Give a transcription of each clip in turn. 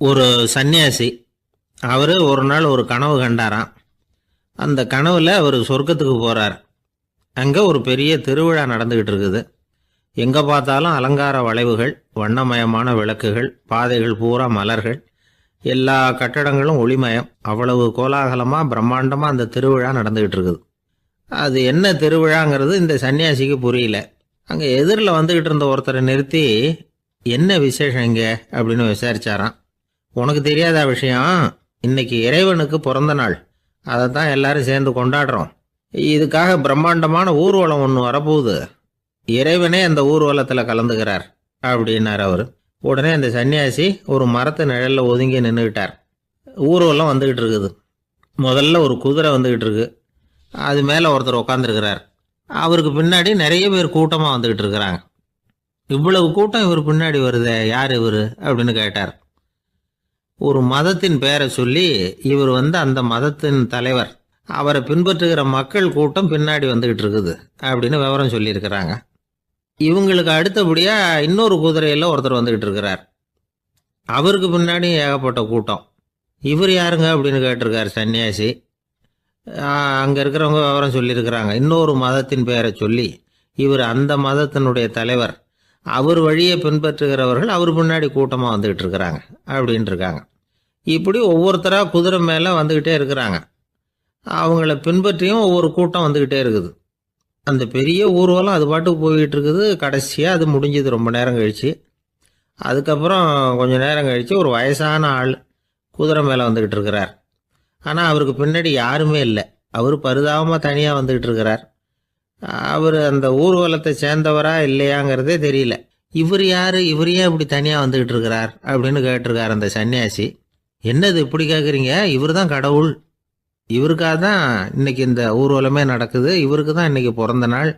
ஒரு சன்னியாசி அவர் ஒரு நாள் ஒரு கனவு கண்டாராம். அந்த கனவில் அவர் சொர்க்கத்துக்கு போகிறார். அங்கே ஒரு பெரிய திருவிழா நடந்துக்கிட்டு இருக்குது. எங்கே பார்த்தாலும் அலங்கார வளைவுகள், வண்ணமயமான விளக்குகள், பாதைகள் பூரா மலர்கள், எல்லா கட்டடங்களும் ஒளிமயம். அவ்வளவு கோலாகலமாக பிரம்மாண்டமாக அந்த திருவிழா நடந்துக்கிட்டு இருக்குது. அது என்ன திருவிழாங்கிறது இந்த சன்னியாசிக்கு புரியல. அங்கே எதிரில் வந்துக்கிட்டு இருந்த ஒருத்தரை நிறுத்தி, என்ன விசேஷம் இங்கே அப்படின்னு விசாரிச்சாராம். உனக்கு தெரியாத விஷயம், இன்னைக்கு இறைவனுக்கு பிறந்த நாள், அதை தான் எல்லாரும் சேர்ந்து கொண்டாடுறோம். இதுக்காக பிரம்மாண்டமான ஊர்வலம் ஒன்று வரப்போகுது. இறைவனே அந்த ஊர்வலத்தில் கலந்துக்கிறார் அப்படின்னார் அவர். உடனே அந்த சன்னியாசி ஒரு மரத்து நிழலில் ஒதுங்கி நின்றுக்கிட்டார். ஊர்வலம் வந்துக்கிட்டு இருக்குது. முதல்ல ஒரு குதிரை வந்துக்கிட்டு இருக்கு. அது மேலே ஒருத்தர் உட்காந்துருக்கிறார். அவருக்கு பின்னாடி நிறைய பேர் கூட்டமாக வந்துக்கிட்டு இருக்கிறாங்க. இவ்வளவு கூட்டம் இவர் பின்னாடி வருதே, யார் இவர் அப்படின்னு கேட்டார். ஒரு மதத்தின் பெயரை சொல்லி, இவர் அந்த மதத்தின் தலைவர், அவரை பின்பற்றுகிற மக்கள் கூட்டம் பின்னாடி வந்துக்கிட்டு இருக்குது அப்படின்னு விவரம் சொல்லியிருக்கிறாங்க. இவங்களுக்கு அடுத்தபடியாக இன்னொரு குதிரையில் ஒருத்தர் வந்துக்கிட்டு இருக்கிறார். அவருக்கு பின்னாடி ஏகப்பட்ட கூட்டம். இவர் யாருங்க அப்படின்னு கேட்டிருக்கார் சன்னியாசி. அங்கே இருக்கிறவங்க விவரம் சொல்லியிருக்கிறாங்க. இன்னொரு மதத்தின் பெயரை சொல்லி, இவர் அந்த மதத்தினுடைய தலைவர், அவர் வழியை பின்பற்றுகிறவர்கள் அவர் பின்னாடி கூட்டமாக வந்துக்கிட்டு இருக்கிறாங்க அப்படின்ட்டு இருக்காங்க. இப்படி ஒவ்வொருத்தராக குதிரை மேலே வந்துக்கிட்டே இருக்கிறாங்க. அவங்கள பின்பற்றியும் ஒவ்வொரு கூட்டம் வந்துக்கிட்டே இருக்குது. அந்த பெரிய ஊர்வலம் அது பாட்டுக்கு போய்கிட்டு இருக்குது. கடைசியாக அது முடிஞ்சது ரொம்ப நேரம் கழித்து. அதுக்கப்புறம் கொஞ்சம் நேரம் கழித்து ஒரு வயசான ஆள் குதிரை மேலே வந்துக்கிட்டு இருக்கிறார். ஆனால் அவருக்கு பின்னாடி யாருமே இல்லை. அவர் பரிதாபமாக தனியாக வந்துக்கிட்டு இருக்கிறார். அவர் அந்த ஊர்வலத்தை சேர்ந்தவரா இல்லையாங்கிறதே தெரியல. இவர் யார், இவர் ஏன் இப்படி தனியாக வந்துக்கிட்டு இருக்கிறார் அப்படின்னு கேட்டிருக்கார் அந்த சன்னியாசி. என்னது இப்படி கேட்குறீங்க? இவர் தான் கடவுள். இவருக்காக தான் இன்றைக்கி இந்த ஊர்வலமே நடக்குது. இவருக்கு தான் இன்றைக்கி பிறந்த நாள்.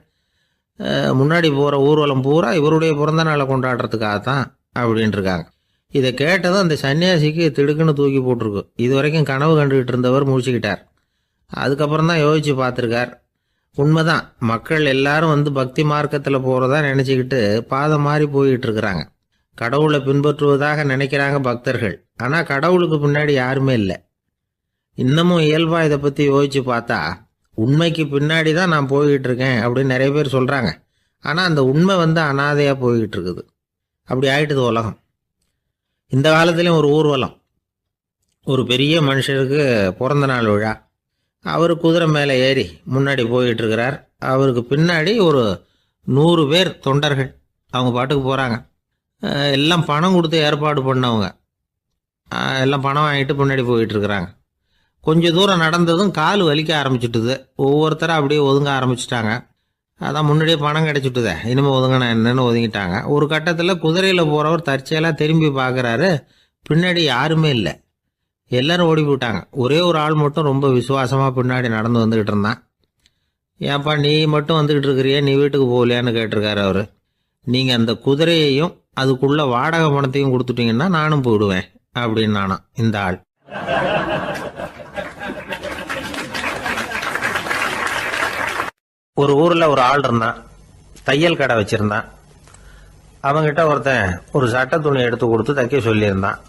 முன்னாடி போகிற ஊர்வலம் பூரா இவருடைய பிறந்த நாளை கொண்டாடுறதுக்காக தான் அப்படின்ட்டுருக்காங்க. இதை கேட்டதும் அந்த சன்னியாசிக்கு திடுக்குன்னு தூக்கி போட்டிருக்கு. இது வரைக்கும் கனவு கண்டுகிட்டு இருந்தவர் முடிச்சுக்கிட்டார். அதுக்கப்புறம் தான் யோசித்து பார்த்துருக்கார். உண்மைதான், மக்கள் எல்லாரும் பக்தி மார்க்கத்தில் போகிறதா நினச்சிக்கிட்டு பாதை மாறி போய்கிட்டு இருக்கிறாங்க. கடவுளை பின்பற்றுவதாக நினைக்கிறாங்க பக்தர்கள். ஆனால் கடவுளுக்கு பின்னாடி யாருமே இல்லை. இன்னமும் இயல்பாக இதை பற்றி யோசித்து பார்த்தா, உண்மைக்கு பின்னாடி தான் நான் போய்கிட்டு இருக்கேன் அப்படின்னு நிறைய பேர் சொல்கிறாங்க. ஆனால் அந்த உண்மை அனாதையாக போய்கிட்டு இருக்குது. அப்படி ஆகிட்டுது உலகம். இந்த காலத்துலேயும் ஒரு ஊர்வலம், ஒரு பெரிய மனுஷருக்கு பிறந்த நாள் விழா. அவர் குதிரை மேலே ஏறி முன்னாடி போய்கிட்டு இருக்கிறார். அவருக்கு பின்னாடி ஒரு 100 பேர் தொண்டர்கள் அவங்க பாட்டுக்கு போகிறாங்க. எல்லாம் பணம் கொடுத்து ஏற்பாடு பண்ணவங்க. எல்லாம் பணம் வாங்கிட்டு முன்னாடி போயிட்டுருக்குறாங்க. கொஞ்சம் தூரம் நடந்ததும் கால் வலிக்க ஆரம்பிச்சுட்டுது. ஒவ்வொருத்தரும் அப்படியே ஒதுங்க ஆரம்பிச்சிட்டாங்க. அதான் முன்னாடியே பணம் கிடச்சிட்டுதே, இனிமேல் ஒதுங்கினா என்னன்னு ஒதுங்கிட்டாங்க. ஒரு கட்டத்தில் குதிரையில் போகிறவர் தற்செயலாக திரும்பி பார்க்குறாரு. பின்னாடி யாருமே இல்லை. எல்லோரும் ஓடி போயிட்டாங்க. ஒரே ஒரு ஆள் மட்டும் ரொம்ப விசுவாசமாக பின்னாடி நடந்து வந்துக்கிட்டு இருந்தான். ஏன்ப்பா நீ மட்டும் வந்துக்கிட்டு இருக்கிறியே, நீ வீட்டுக்கு போகலையான்னு கேட்டிருக்காரு அவர். நீங்கள் அந்த குதிரையையும் அதுக்குள்ள வாடகை பணத்தையும் கொடுத்துட்டீங்கன்னா நானும் போயிடுவேன் அப்படின்னு நானாம் இந்த ஆள். ஒரு ஊரில் ஒரு ஆள் இருந்தான். தையல் கடை வச்சுருந்தான். அவங்கிட்ட ஒருத்தன் ஒரு சட்டை துணி எடுத்து கொடுத்து தைக்க சொல்லியிருந்தான்.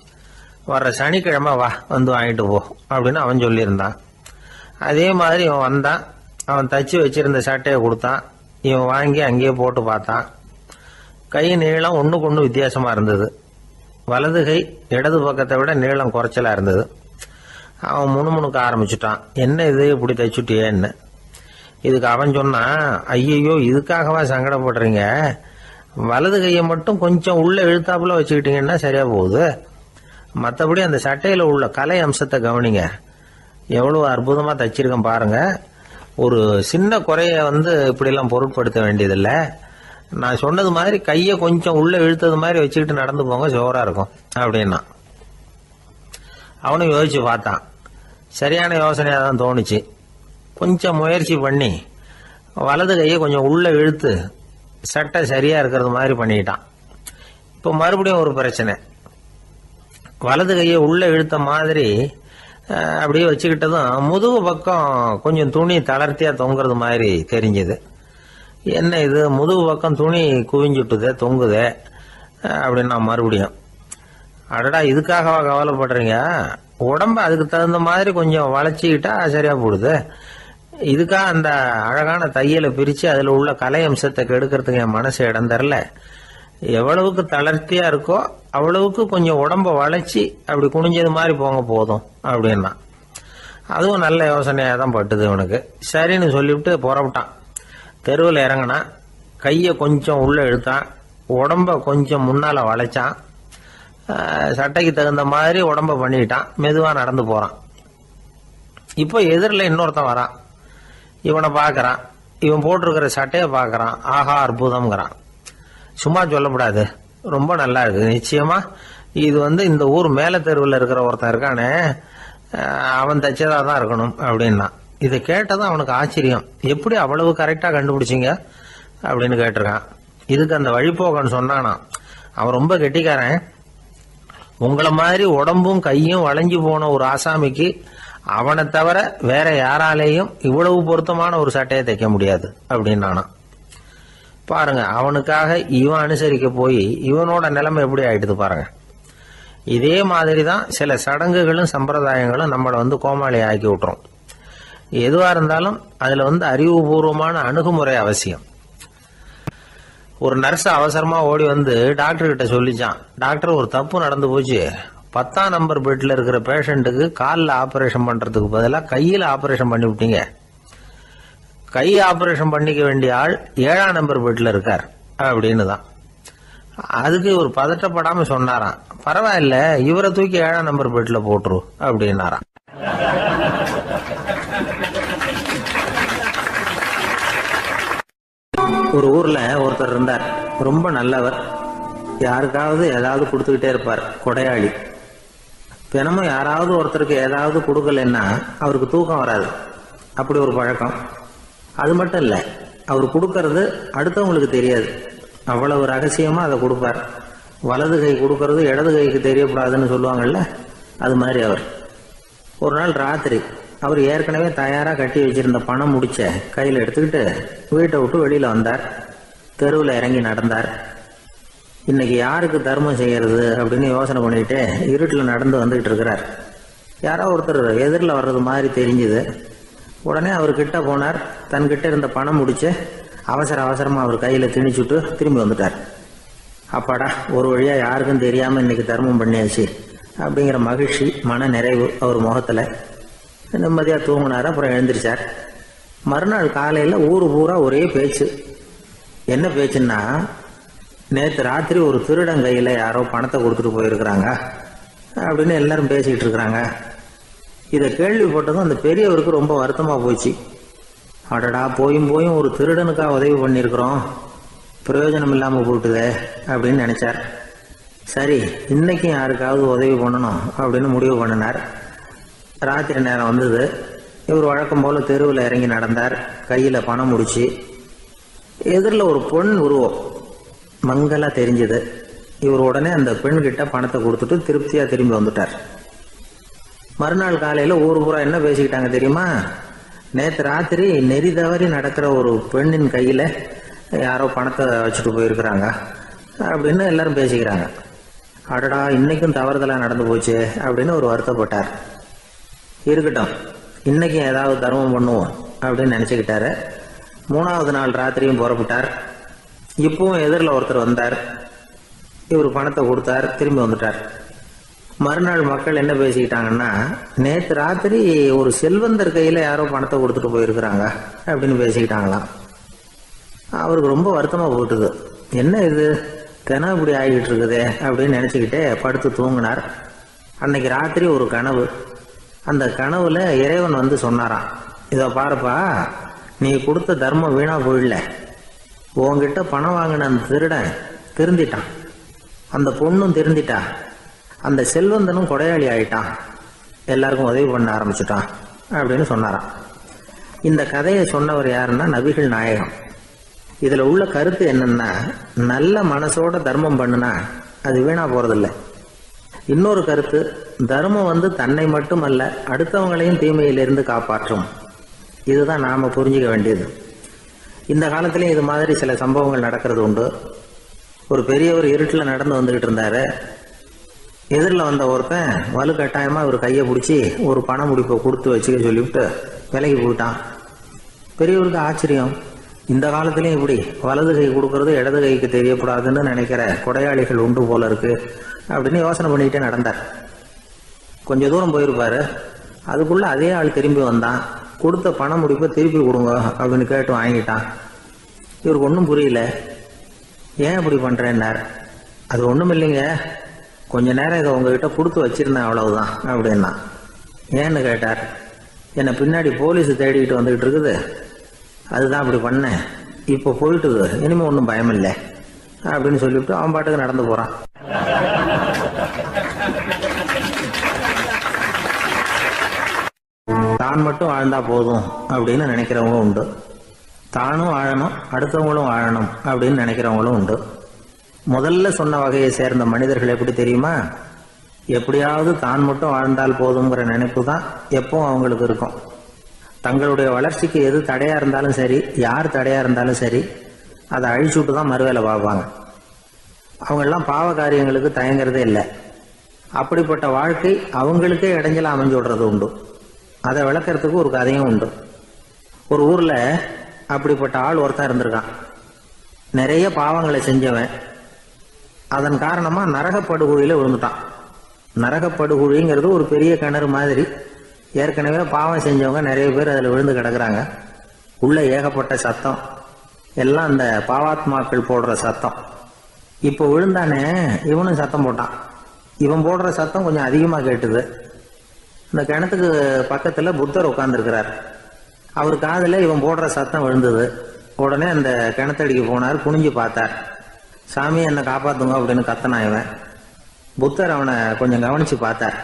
வர்ற சனிக்கிழமை வா, வாங்கிட்டு போ அப்படின்னு அவன் சொல்லியிருந்தான். அதே மாதிரி இவன் வந்தான். அவன் தச்சு வச்சிருந்த சட்டையை கொடுத்தான். இவன் வாங்கி அங்கேயே போட்டு பார்த்தான். கை நீளம் ஒன்றுக்கு ஒன்று வித்தியாசமாக இருந்தது. வலது கை இடது பக்கத்தை விட நீளம் குறைச்சலாக இருந்தது. அவன் முணுமுணுக்க ஆரம்பிச்சுட்டான். என்ன இது இப்படி தைச்சுட்டியேன்னு. இதுக்கு அவன் சொன்னான், ஐயையோ இதுக்காகவா சங்கடப்படுறீங்க, வலது கையை மட்டும் கொஞ்சம் உள்ளே இழுத்தாப்புல வச்சுக்கிட்டீங்கன்னா சரியாக போகுது. மற்றபடி அந்த சட்டையில் உள்ள கலை அம்சத்தை கவனிங்க, எவ்வளோ அற்புதமாக தைச்சிருக்கேன் பாருங்க. ஒரு சின்ன குறைய இப்படிலாம் பொருட்படுத்த வேண்டியதில்லை. நான் சொன்னது மாதிரி கையை கொஞ்சம் உள்ளே இழுத்தது மாதிரி வச்சுக்கிட்டு நடந்து போங்க, ஜோராக இருக்கும் அப்படின்னா. அவனும் யோசிச்சு பார்த்தான். சரியான யோசனையாக தான் தோணுச்சு. கொஞ்சம் முயற்சி பண்ணி வலது கையை கொஞ்சம் உள்ளே இழுத்து சட்டை சரியாக இருக்கிறது மாதிரி பண்ணிக்கிட்டான். இப்போ மறுபடியும் ஒரு பிரச்சனை. வலது கையை உள்ளே இழுத்த மாதிரி அப்படியே வச்சுக்கிட்டதும் முதுகு பக்கம் கொஞ்சம் துணி தளர்த்தியாக தொங்குறது மாதிரி தெரிஞ்சுது. என்ன இது, முதுகு பக்கம் துணி குவிஞ்சுட்டுதே, தொங்குதே அப்படின்னா மறுபடியும் அடடா, இதுக்காகவா கவலைப்படுறீங்க? உடம்ப அதுக்கு தகுந்த மாதிரி கொஞ்சம் வளைச்சிக்கிட்டா சரியா போடுது. இதுக்காக அந்த அழகான தையலை பிரித்து அதில் உள்ள கலை அம்சத்தை கெடுக்கிறதுக்கு என் மனசு இடம் தரல. எவ்வளவுக்கு தளர்த்தியா இருக்கோ அவ்வளவுக்கு கொஞ்சம் உடம்ப வளைச்சி அப்படி குனிஞ்சது மாதிரி போங்க போதும் அப்படின்னா. அதுவும் நல்ல யோசனையாக தான் பட்டுது இவனுக்கு. சரின்னு சொல்லிவிட்டு புறப்பட்டான். தெருவில் இறங்கினான். கையை கொஞ்சம் உள்ளே இழுத்தான். உடம்ப கொஞ்சம் முன்னால் வளைச்சான். சட்டைக்கு தகுந்த மாதிரி உடம்ப பண்ணிக்கிட்டான். மெதுவாக நடந்து போகிறான். இப்போ எதிரில் இன்னொருத்தன் வரான். இவனை பார்க்குறான். இவன் போட்டிருக்கிற சட்டையை பார்க்குறான். ஆஹா அற்புதம்ங்கிறான். சும்மா சொல்லக்கூடாது, ரொம்ப நல்லா இருக்கு. நிச்சயமா இது இந்த ஊர் மேல தெருவில் இருக்கிற ஒருத்தன் இருக்கானே, அவன் தைச்சதா தான் இருக்கணும் அப்படின்னா. இதை கேட்டதான் அவனுக்கு ஆச்சரியம். எப்படி அவ்வளவு கரெக்டா கண்டுபிடிச்சிங்க அப்படின்னு கேட்டிருக்கான். இதுக்கு அந்த வழிபோக்கன்னு சொன்னானா, அவன் ரொம்ப கெட்டிக்காரன். உங்களை மாதிரி உடம்பும் கையும் வளைஞ்சு போன ஒரு ஆசாமிக்கு அவனை தவிர வேற யாராலேயும் இவ்வளவு பொருத்தமான ஒரு சட்டையை தைக்க முடியாது அப்படின்னானா. பாருங்க, அவனுக்காக இவன் அனுசரிக்க போய் இவனோட நிலைமை எப்படி ஆயிடுது பாருங்க. இதே மாதிரி தான் சில சடங்குகளும் சம்பிரதாயங்களும் நம்மளை கோமாளி ஆக்கி விட்டுரும். எதுவா இருந்தாலும் அதுல அறிவுபூர்வமான அணுகுமுறை அவசியம். ஒரு நர்ஸ் அவசரமா ஓடி டாக்டர் கிட்ட சொல்லிச்சான், டாக்டர் ஒரு தப்பு நடந்து போச்சு. 10ஆம் நம்பர் பெட்ல இருக்கிற பேஷண்ட்டுக்கு காலில் ஆபரேஷன் பண்றதுக்கு பதிலாக கையில் ஆபரேஷன் பண்ணி விட்டீங்க. கை ஆபரேஷன் பண்ணிக்க வேண்டிய ஆள் 7ஆம் நம்பர் பெட்ல இருக்கார் அப்படின்னு தான். அதுக்கு ஒரு பதட்டப்படாம சொன்னாராம், பரவாயில்ல இவரை தூக்கி 7ஆம் நம்பர் பெட்ல போட்டுரு அப்படின்னாராம். ஒரு ஊர்ல ஒருத்தர் இருந்தார். ரொம்ப நல்லவர். யாருக்காவது ஏதாவது கொடுத்துக்கிட்டே இருப்பார். கொடையாளி. தினமும் யாராவது ஒருத்தருக்கு ஏதாவது கொடுக்கலன்னா அவருக்கு தூக்கம் வராது. அப்படி ஒரு பழக்கம். அது மட்டும் இல்ல, அவர் கொடுக்கறது அடுத்தவங்களுக்கு தெரியாது. அவ்வளவு ரகசியமா அதை கொடுப்பார். வலது கை கொடுக்கறது இடது கைக்கு தெரியக்கூடாதுன்னு சொல்லுவாங்கல்ல, அது மாதிரி அவர். ஒரு நாள் ராத்திரி அவர் ஏற்கனவே தயாரா கட்டி வச்சிருந்த பணம் முடிச்ச கையில எடுத்துக்கிட்டு வீட்டை விட்டு வெளியில வந்தார். தெருவில் இறங்கி நடந்தார். இன்னைக்கு யாருக்கு தர்மம் செய்யறது அப்படின்னு யோசனை பண்ணிட்டு இருட்டில் நடந்து வந்துகிட்டு இருக்கிறார். யாரோ ஒருத்தர் எதிரில் வர்றது மாதிரி தெரிஞ்சுது. உடனே அவர் கிட்ட போனார். தன்கிட்ட இருந்த பணம் முடிச்சு அவசரமா அவர் கையில திணிச்சுட்டு திரும்பி வந்துட்டார். அப்பாடா, ஒரு வழியா யாருக்கும் தெரியாம இன்னைக்கு தர்மம் பண்ணியாச்சு அப்படிங்கிற மகிழ்ச்சி, மன நிறைவு அவர் முகத்துல. நிம்மதியா தூங்கினார். அப்புறம் எழுந்திரிச்சார். மறுநாள் காலையில ஊரு பூரா ஒரே பேச்சு. என்ன பேச்சுன்னா, நேற்று ராத்திரி ஒரு திருடன் கையில யாரோ பணத்தை கொடுத்துட்டு போயிருக்கிறாங்க அப்படின்னு எல்லாரும் பேசிக்கிட்டு இருக்கிறாங்க. இதை கேள்விப்பட்டதும் அந்த பெரியவருக்கு ரொம்ப வருத்தமா போச்சு. அடடா, போயும் ஒரு திருடனுக்காக உதவி பண்ணியிருக்கிறோம், பிரயோஜனம் இல்லாம போட்டுதே அப்படின்னு நினைச்சார். சரி, இன்னைக்கும் யாருக்காவது உதவி பண்ணணும் அப்படின்னு முடிவு பண்ணினார். ராத்திரி நேரம் வந்தது. இவர் வழக்கம் போல தெருவில் இறங்கி நடந்தார். கையில பணம் முடிச்சு. எதிரில் ஒரு பெண் உருவம் மங்களா தெரிஞ்சது. இவர் உடனே அந்த பெண் கிட்ட பணத்தை கொடுத்துட்டு திருப்தியா திரும்பி வந்துட்டார். மறுநாள் காலையில ஊர் பூரா என்ன பேசிக்கிட்டாங்க தெரியுமா? நேற்று ராத்திரி நெறி தவறி நடக்கிற ஒரு பெண்ணின் கையில யாரோ பணத்தை வச்சுட்டு போயிருக்கிறாங்க அப்படின்னு எல்லாரும் பேசிக்கிறாங்க. அடடா, இன்னைக்கும் தவறுதலா நடந்து போச்சு அப்படின்னு ஒரு வருத்தப்பட்டார். இருக்கட்டும், இன்னைக்கும் ஏதாவது தர்மம் பண்ணுவோம் அப்படின்னு நினைச்சுக்கிட்டாரு. 3வது நாள் ராத்திரியும் புறப்பட்டார். இப்பவும் எதிரில் ஒருத்தர் வந்தார். இவர் பணத்தை கொடுத்தார், திரும்பி வந்துட்டார். மறுநாள் மக்கள் என்ன பேசிக்கிட்டாங்கன்னா, நேற்று ராத்திரி ஒரு செல்வந்தர் கையில யாரோ பணத்தை கொடுத்துட்டு போயிருக்கிறாங்க அப்படின்னு பேசிக்கிட்டாங்களாம். அவருக்கு ரொம்ப வருத்தமா போட்டுது. என்ன இது தினம் இப்படி ஆகிட்டு இருக்குதே அப்படின்னு நினைச்சுக்கிட்டே படுத்து தூங்கினார். அன்னைக்கு ராத்திரி ஒரு கனவு. அந்த கனவுல இறைவன் சொன்னாராம், இதை பாருப்பா, நீ கொடுத்த தர்மம் வீணா போயிடல. உன்கிட்ட பணம் வாங்கின அந்த திருடன் திருந்திட்டான், அந்த பொண்ணும் திருந்திட்டா, அந்த செல்வந்தனும் கொடையாளி ஆயிட்டான், எல்லாருக்கும் உதவி பண்ண ஆரம்பிச்சுட்டான் அப்படின்னு சொன்னாராம். இந்த கதையை சொன்னவர் யாருன்னா நபிகள் நாயகம். இதுல உள்ள கருத்து என்னன்னா, நல்ல மனசோட தர்மம் பண்ணுனா அது வீணா போறதில்லை. இன்னொரு கருத்து, தர்மம் தன்னை மட்டுமல்ல அடுத்தவங்களையும் தீமையிலிருந்து காப்பாற்றும். இதுதான் நாம புரிஞ்சுக்க வேண்டியது. இந்த காலத்திலயும் இது மாதிரி சில சம்பவங்கள் நடக்கிறது உண்டு. ஒரு பெரியவர் இருட்டில் நடந்து வந்துகிட்டு இருந்தாரு. எதிரில் வந்த ஒருத்தன் வலுக்கட்டாயமாக ஒரு கையை பிடிச்சி ஒரு பண முடிப்பை கொடுத்து வச்சுக்க சொல்லிவிட்டு விலகி போயிட்டான். பெரியவருக்கு ஆச்சரியம், இந்த காலத்துலேயும் இப்படி வலது கை கொடுக்கறது இடது கைக்கு தெரியக்கூடாதுன்னு நினைக்கிற கொடையாளிகள் உண்டு போல இருக்கு அப்படின்னு யோசனை பண்ணிக்கிட்டே நடந்தார். கொஞ்சம் தூரம் போயிருப்பாரு. அதுக்குள்ள அதே ஆள் திரும்பி வந்தான். கொடுத்த பண முடிப்பை திருப்பி கொடுங்க அப்படின்னு கேட்டு வாங்கிட்டான். இவருக்கு ஒன்றும் புரியல. ஏன் இப்படி பண்ணுறேன்னார். அது ஒன்றும் இல்லைங்க, கொஞ்ச நேரம் இதை உங்ககிட்ட கொடுத்து வச்சிருந்தேன் அவ்வளவுதான் அப்படின்னா. ஏன்னு கேட்டார். என்னை பின்னாடி போலீஸ் தேடிக்கிட்டு வந்துகிட்டு இருக்குது, அதுதான் அப்படி பண்ணேன், இப்போ போயிட்டுது, இனிமே ஒன்றும் பயம் இல்லை அப்படின்னு சொல்லிவிட்டு அவன் பாட்டுக்கு நடந்து போறான். தான் மட்டும் வாழ்ந்தா போதும் அப்படின்னு நினைக்கிறவங்களும் உண்டு. தானும் வாழணும், அடுத்தவங்களும் வாழணும் அப்படின்னு நினைக்கிறவங்களும் உண்டு. முதல்ல சொன்ன வகையை சேர்ந்த மனிதர்கள் எப்படி தெரியுமா? எப்படியாவது தான் மட்டும் வாழ்ந்தால் போதுங்கிற நினைப்பு தான் எப்பவும் அவங்களுக்கு இருக்கும். தங்களுடைய வளர்ச்சிக்கு எது தடையா இருந்தாலும் சரி, யார் தடையா இருந்தாலும் சரி, அதை அழிச்சுட்டு தான் மறுவேலை பார்ப்பாங்க. அவங்கெல்லாம் பாவ காரியங்களுக்கு தயங்குறதே இல்லை. அப்படிப்பட்ட வாழ்க்கை அவங்களுக்கே இடைஞ்சல அமைஞ்சு விடுறது உண்டு. அதை விளக்கறதுக்கு ஒரு கதையும் உண்டு. ஒரு ஊர்ல அப்படிப்பட்ட ஆள் ஒருத்தன் இருந்திருக்கான். நிறைய பாவங்களை செஞ்சவன். அதன் காரணமா நரகப்படுகொழியில விழுந்துட்டான். நரகப்படுகொழிங்கிறது ஒரு பெரிய கிணறு மாதிரி. ஏற்கனவே பாவம் செஞ்சவங்க நிறைய பேர் அதில் விழுந்து கிடக்குறாங்க. உள்ள ஏகப்பட்ட சத்தம், எல்லாம் அந்த பாவாத்மாக்கள் போடுற சத்தம். இப்போ விழுந்தானே இவனும் சத்தம் போட்டான். இவன் போடுற சத்தம் கொஞ்சம் அதிகமாக கேட்டுது. இந்த கிணத்துக்கு பக்கத்தில் புத்தர் உட்கார்ந்துருக்கிறார். அவர் காதில் இவன் போடுற சத்தம் விழுந்தது. உடனே அந்த கிணத்தடிக்கு போனார். குனிஞ்சு பார்த்தார். சாமி என்னை காப்பாத்துங்க அப்படின்னு கத்தனான் இவன். புத்தர் அவனை கொஞ்சம் கவனிச்சு பார்த்தார்.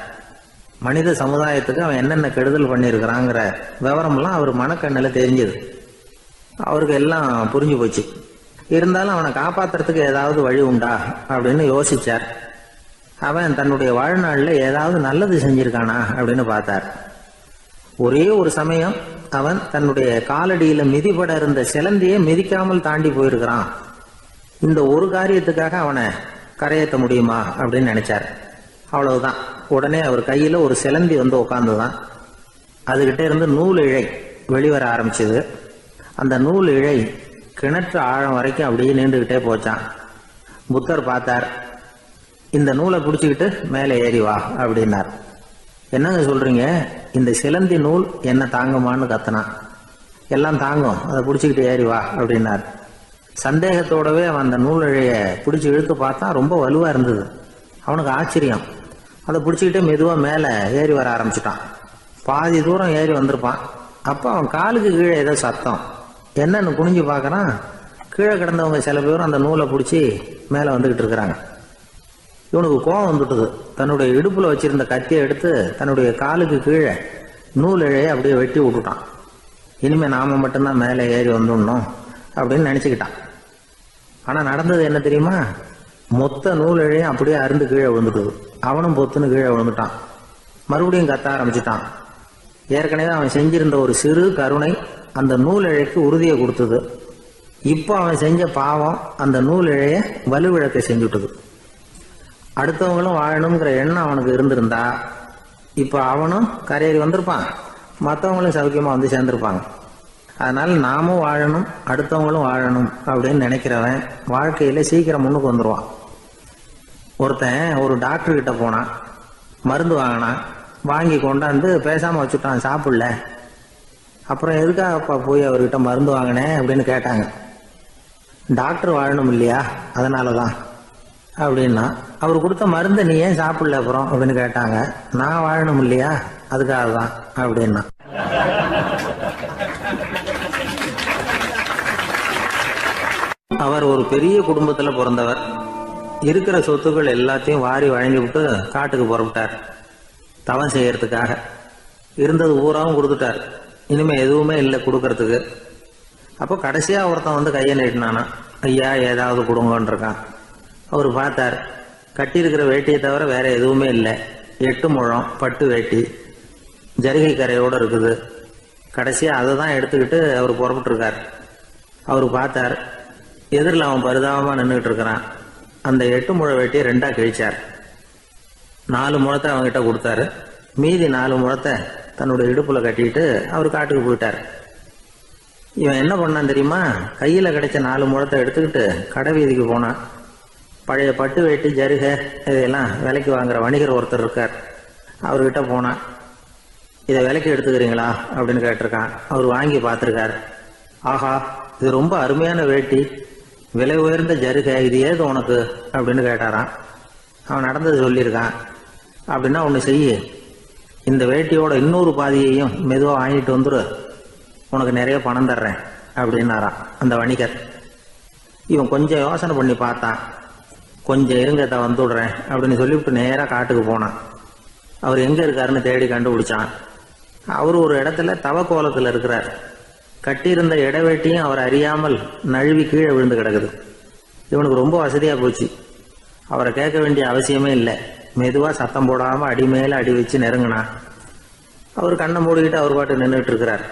மனித சமுதாயத்துக்கு அவன் என்னென்ன கெடுதல் பண்ணியிருக்கிறாங்கிற விவரம்லாம் அவர் மனக்கண்ணில் தெரிஞ்சது. அவருக்கு எல்லாம் புரிஞ்சு போச்சு. இருந்தாலும் அவனை காப்பாத்துறதுக்கு ஏதாவது வழி உண்டா அப்படின்னு யோசிச்சார். அவன் தன்னுடைய வாழ்நாளில் ஏதாவது நல்லது செஞ்சிருக்கானா அப்படின்னு பார்த்தார். ஒரே ஒரு சமயம் அவன் தன்னுடைய காலடியில மிதிபட இருந்த சிலந்தியை மிதிக்காமல் தாண்டி போயிருக்கிறான். இந்த ஒரு காரியத்துக்காக அவனை கரையேற்ற முடியுமா அப்படின்னு நினைச்சார். அவ்வளவுதான். உடனே அவர் கையில ஒரு சிலந்தி வந்து உட்கார்ந்துதான். அதுகிட்ட இருந்து நூல் இழை வெளிவர ஆரம்பிச்சது. அந்த நூல் இழை கிணற்று ஆழம் வரைக்கும் அப்படியே நீண்டுகிட்டே போச்சான். புத்தர் பார்த்தார். இந்த நூலை பிடிச்சிக்கிட்டு மேலே ஏறி வா அப்படின்னார். என்னங்க சொல்றீங்க, இந்த சிலந்தி நூல் என்ன தாங்குமான்னு கத்தனான். எல்லாம் தாங்கும், அதை பிடிச்சிக்கிட்டு ஏறி வா அப்படின்னார். சந்தேகத்தோடவே அவன் அந்த நூல் இழைய பிடிச்சி இழுத்து பார்த்தா ரொம்ப வலுவா இருந்தது. அவனுக்கு ஆச்சரியம். அதை பிடிச்சிக்கிட்டே மெதுவாக மேலே ஏறி வர ஆரம்பிச்சிட்டான். பாதி தூரம் ஏறி வந்திருப்பான். அப்போ அவன் காலுக்கு கீழே ஏதோ சத்தம். என்னன்னு குனிஞ்சு பார்க்கறான். கீழே கிடந்தவங்க சில பேரும் அந்த நூலை பிடிச்சி மேலே வந்துகிட்டு இருக்கிறாங்க. இவனுக்கு கோபம் வந்துட்டுது. தன்னுடைய இடுப்புல வச்சிருந்த கத்தியை எடுத்து தன்னுடைய காலுக்கு கீழே நூல் இழையை அப்படியே வெட்டி விட்டுட்டான். இனிமே நாம மட்டும்தான் மேலே ஏறி வந்துடணும் அப்படின்னு நினைச்சுக்கிட்டான். ஆனா நடந்தது என்ன தெரியுமா? மொத்த நூல் இழையும் அப்படியே அருந்து கீழே விழுந்துட்டுது. அவனும் பொத்துன்னு கீழே விழுந்துட்டான். மறுபடியும் கத்த ஆரம்பிச்சுட்டான். ஏற்கனவே அவன் செஞ்சிருந்த ஒரு சிறு கருணை அந்த நூல் இழைக்கு உறுதியை கொடுத்தது. இப்போ அவன் செஞ்ச பாவம் அந்த நூல் இழைய வலுவிழக்க செஞ்சுட்டுது. அடுத்தவங்களும் வாழணுங்கிற எண்ணம் அவனுக்கு இருந்திருந்தா இப்போ அவனும் கரையேறி வந்திருப்பான், மற்றவங்களும் சௌக்கியமா வந்து சேர்ந்திருப்பாங்க. அதனால நாமும் வாழணும், அடுத்தவங்களும் வாழணும் அப்படின்னு நினைக்கிறவன் வாழ்க்கையில சீக்கிரம் முன்னுக்கு வந்துடுவான். ஒருத்தன் ஒரு டாக்டர் கிட்ட போனான். மருந்து வாங்கினான். வாங்கி கொண்டாந்து பேசாம வச்சுட்டான், சாப்பிடல. அப்புறம் எதுக்காகப்பா போய் அவர்கிட்ட மருந்து வாங்கினேன் அப்படின்னு கேட்டாங்க. டாக்டர் வாழணும் இல்லையா, அதனாலதான் அப்படின்னா. அவர் கொடுத்த மருந்தை நீ ஏன் சாப்பிடல அப்புறம் அப்படின்னு கேட்டாங்க. நான் வாழணும் இல்லையா, அதுக்காக தான் அப்படின்னா. அவர் ஒரு பெரிய குடும்பத்துல பிறந்தவர். இருக்கிற சொத்துக்கள் எல்லாத்தையும் வாரி வழங்கி விட்டு காட்டுக்கு புறப்பட்டார் தவம் செய்யறதுக்காக. இருந்தது ஊராவும் கொடுத்துட்டார். இனிமே எதுவுமே இல்லை கொடுக்கறதுக்கு. அப்போ கடைசியா ஒருத்தன் வந்து கையை நீட்டினானா, ஐயா ஏதாவது கொடுங்கன்னு இருக்கான். அவர் பார்த்தார். கட்டியிருக்கிற வேட்டியை தவிர வேற எதுவுமே இல்லை. 8 முழம் பட்டு வேட்டி, ஜரிகை கரையோடு இருக்குது. கடைசியா அதை தான் எடுத்துக்கிட்டு அவர் புறப்பட்டு இருக்கார். அவர் பார்த்தார். எதிரில் அவன் பரிதாபமா நின்றுட்டு இருக்கிறான். அந்த 8 முழ வேட்டியை 2ஆ கிழிச்சார். 4 முழத்தை அவங்ககிட்ட கொடுத்தாரு. மீதி 4 முழத்தை தன்னுடைய இடுப்புல கட்டிட்டு அவர் காட்டுக்கு போயிட்டார். இவன் என்ன பண்ணான் தெரியுமா? கையில் கிடைச்ச 4 முழத்தை எடுத்துக்கிட்டு கடை வீதிக்கு போனான். பழைய பட்டு வேட்டி ஜருகை இதையெல்லாம் விலைக்கு வாங்குற வணிகர் ஒருத்தர் இருக்கார். அவர்கிட்ட போனான். இதை விலைக்கு எடுத்துக்கிறீங்களா அப்படின்னு கேட்டிருக்கான். அவர் வாங்கி பார்த்துருக்கார். ஆஹா, இது ரொம்ப அருமையான வேட்டி, விலை உயர்ந்த ஜருகை, இது ஏது உனக்கு அப்படின்னு கேட்டாரான். அவன் நடந்தது சொல்லியிருக்கான். அப்படின்னா ஒன்று செய்ய, இந்த வேட்டியோட இன்னொரு பாதியையும் மெதுவாக வாங்கிட்டு வந்துரு, உனக்கு நிறைய பணம் தர்றேன் அப்படின்னாரான் அந்த வணிகர். இவன் கொஞ்சம் யோசனை பண்ணி பார்த்தான். கொஞ்சம் இருங்கத்தை வந்துவிடுறேன் அப்படின்னு சொல்லிவிட்டு நேராக காட்டுக்கு போனான். அவர் எங்கே இருக்காருன்னு தேடி கண்டுபிடிச்சான். அவர் ஒரு இடத்துல தவக்கோலத்தில் இருக்கிறார். கட்டியிருந்த இடைவேட்டியும் அவர் அறியாமல் நழுவி கீழே விழுந்து கிடக்குது. இவனுக்கு ரொம்ப வசதியாக போச்சு. அவரை கேட்க வேண்டிய அவசியமே இல்லை. மெதுவாக சத்தம் போடாமல் அடி மேலே அடி வச்சு நெருங்கினான். அவர் கண்ணை மூடிக்கிட்டு அவர் பாட்டு நின்றுட்டு இருக்கிறார்.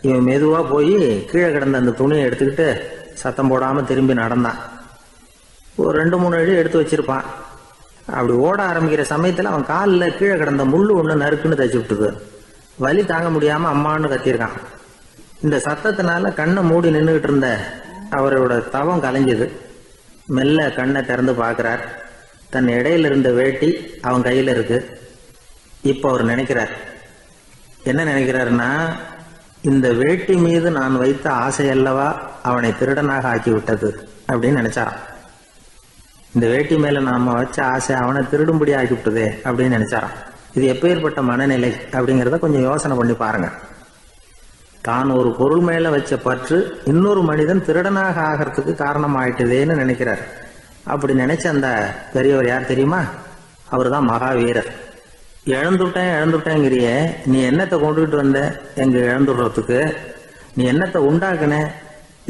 இவன் மெதுவாக போய் கீழே கிடந்த அந்த துணியை எடுத்துக்கிட்டு சத்தம் போடாமல் திரும்பி நடந்தான். ஒரு 2-3 அடி எடுத்து வச்சிருப்பான். அப்படி ஓட ஆரம்பிக்கிற சமயத்தில் அவன் காலில் கீழே கிடந்த முள்ளு ஒன்று நறுக்குன்னு தச்சு விட்டுது. வலி தாங்க முடியாமல் அம்மான்னு கத்தியிருக்கான். இந்த சத்தத்தினால கண்ணை மூடி நின்றுகிட்டு இருந்த அவரோட தவம் கலைஞ்சது. மெல்ல கண்ணை திறந்து பார்க்குறார். தன் இடையில இருந்த வேட்டி அவன் கையில் இருக்கு. இப்போ அவர் நினைக்கிறார். என்ன நினைக்கிறாருன்னா, இந்த வேட்டி மீது நான் வைத்த ஆசையல்லவா அவனை திருடனாக ஆக்கி விட்டது அப்படின்னு நினைச்சாராம். இந்த வேட்டி மேல நாம வச்ச ஆசை அவனை திருடும்படி ஆக்கி விட்டதே அப்படின்னு நினைச்சாராம். இது எப்பேற்பட்ட மனநிலை அப்படிங்கிறத கொஞ்சம் யோசனை பண்ணி பாருங்க. தான் ஒரு பொருள் மேல வச்ச பற்று இன்னொரு மனிதன் திருடனாக ஆகிறதுக்கு காரணம் ஆயிட்டுதேன்னு நினைக்கிறார். அப்படி நினைச்ச அந்த பெரியவர் யார் தெரியுமா? அவர் தான் மகாவீரர். இழந்துட்டேங்கிறிய, நீ என்னத்தை கொண்டுகிட்டு வந்த எங்க இழந்துடுறதுக்கு? நீ என்னத்தை உண்டாக்குன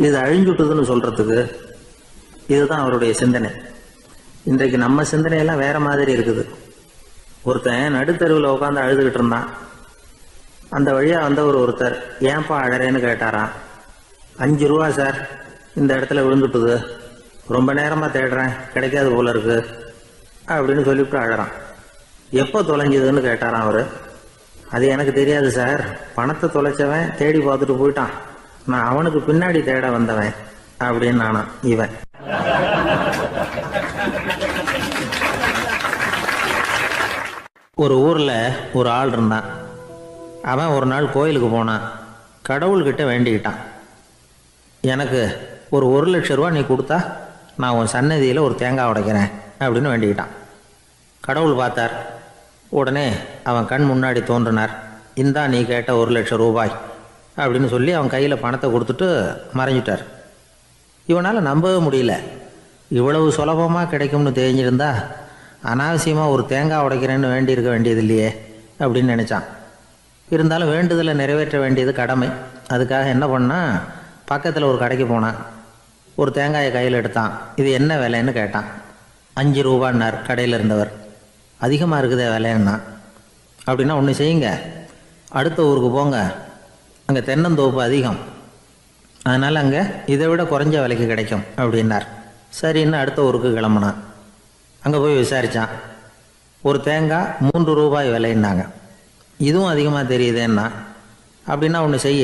இது அழிஞ்சுட்டுதுன்னு சொல்றதுக்கு? இதுதான் அவருடைய சிந்தனை. இன்றைக்கு நம்ம சிந்தனையெல்லாம் வேற மாதிரி இருக்குது. ஒருத்தன் நடுத்தருவில் உட்காந்து அழுதுகிட்டு இருந்தான். அந்த வழியா வந்தவர் ஒருத்தர், ஏன்பா அழறேன்னு கேட்டாராம். 5 ரூபா சார், இந்த இடத்துல விழுந்துட்டுது, ரொம்ப நேரமா தேடுறேன், கிடைக்காது போல இருக்கு அப்படின்னு சொல்லிவிட்டு அழறான். எப்போ தொலைஞ்சதுன்னு கேட்டாராம் அவரு. அது எனக்கு தெரியாது சார், பணத்தை தொலைச்சவன் தேடி பார்த்துட்டு போயிட்டான், நான் அவனுக்கு பின்னாடி தேட வந்தவன் அப்படின்னு நானாம் இவன். ஒரு ஊர்ல ஒரு ஆள் இருந்தான். அவன் ஒரு நாள் கோயிலுக்கு போனான். கடவுள்கிட்ட வேண்டிக்கிட்டான், எனக்கு ஒரு 1,00,000 ரூபா நீ கொடுத்தா நான் உன் சன்னதியில் ஒரு தேங்காய் உடைக்கிறேன் அப்படின்னு வேண்டிக்கிட்டான். கடவுள் பார்த்தார். உடனே அவன் கண் முன்னாடி தோன்றினார். இந்தா நீ கேட்ட 1,00,000 ரூபாய் அப்படின்னு சொல்லி அவன் கையில் பணத்தை கொடுத்துட்டு மறைஞ்சிட்டார். இவனால் நம்பவே முடியல. இவ்வளவு சுலபமாக கிடைக்கும்னு தெரிஞ்சிருந்தா அனாவசியமாக ஒரு தேங்காய் உடைக்கிறேன்னு வேண்டியிருக்க வேண்டியது இல்லையே அப்படின்னு நினச்சான். இருந்தாலும் வேண்டுதலை நிறைவேற்ற வேண்டியது கடமை. அதுக்காக என்ன பண்ணால், பக்கத்தில் ஒரு கடைக்கு போனான். ஒரு தேங்காயை கையில் எடுத்தான். இது என்ன விலைன்னு கேட்டான். 5 ரூபான்னார் கடையில் இருந்தவர். அதிகமாக இருக்குதே விலைன்னா. அப்படின்னா ஒன்று செய்யுங்க, அடுத்த ஊருக்கு போங்க, அங்கே தென்னந்தோப்பு அதிகம், அதனால் அங்கே இதை விட குறைஞ்ச விலைக்கு கிடைக்கும் அப்படின்னார். சரின்னு அடுத்த ஊருக்கு கிளம்புனான். அங்கே போய் விசாரித்தான். ஒரு தேங்காய் 3 ரூபாய் விலைன்னாங்க. இதுவும் அதிகமாக தெரியுதேன்னா. அப்படின்னா ஒன்று செய்ய,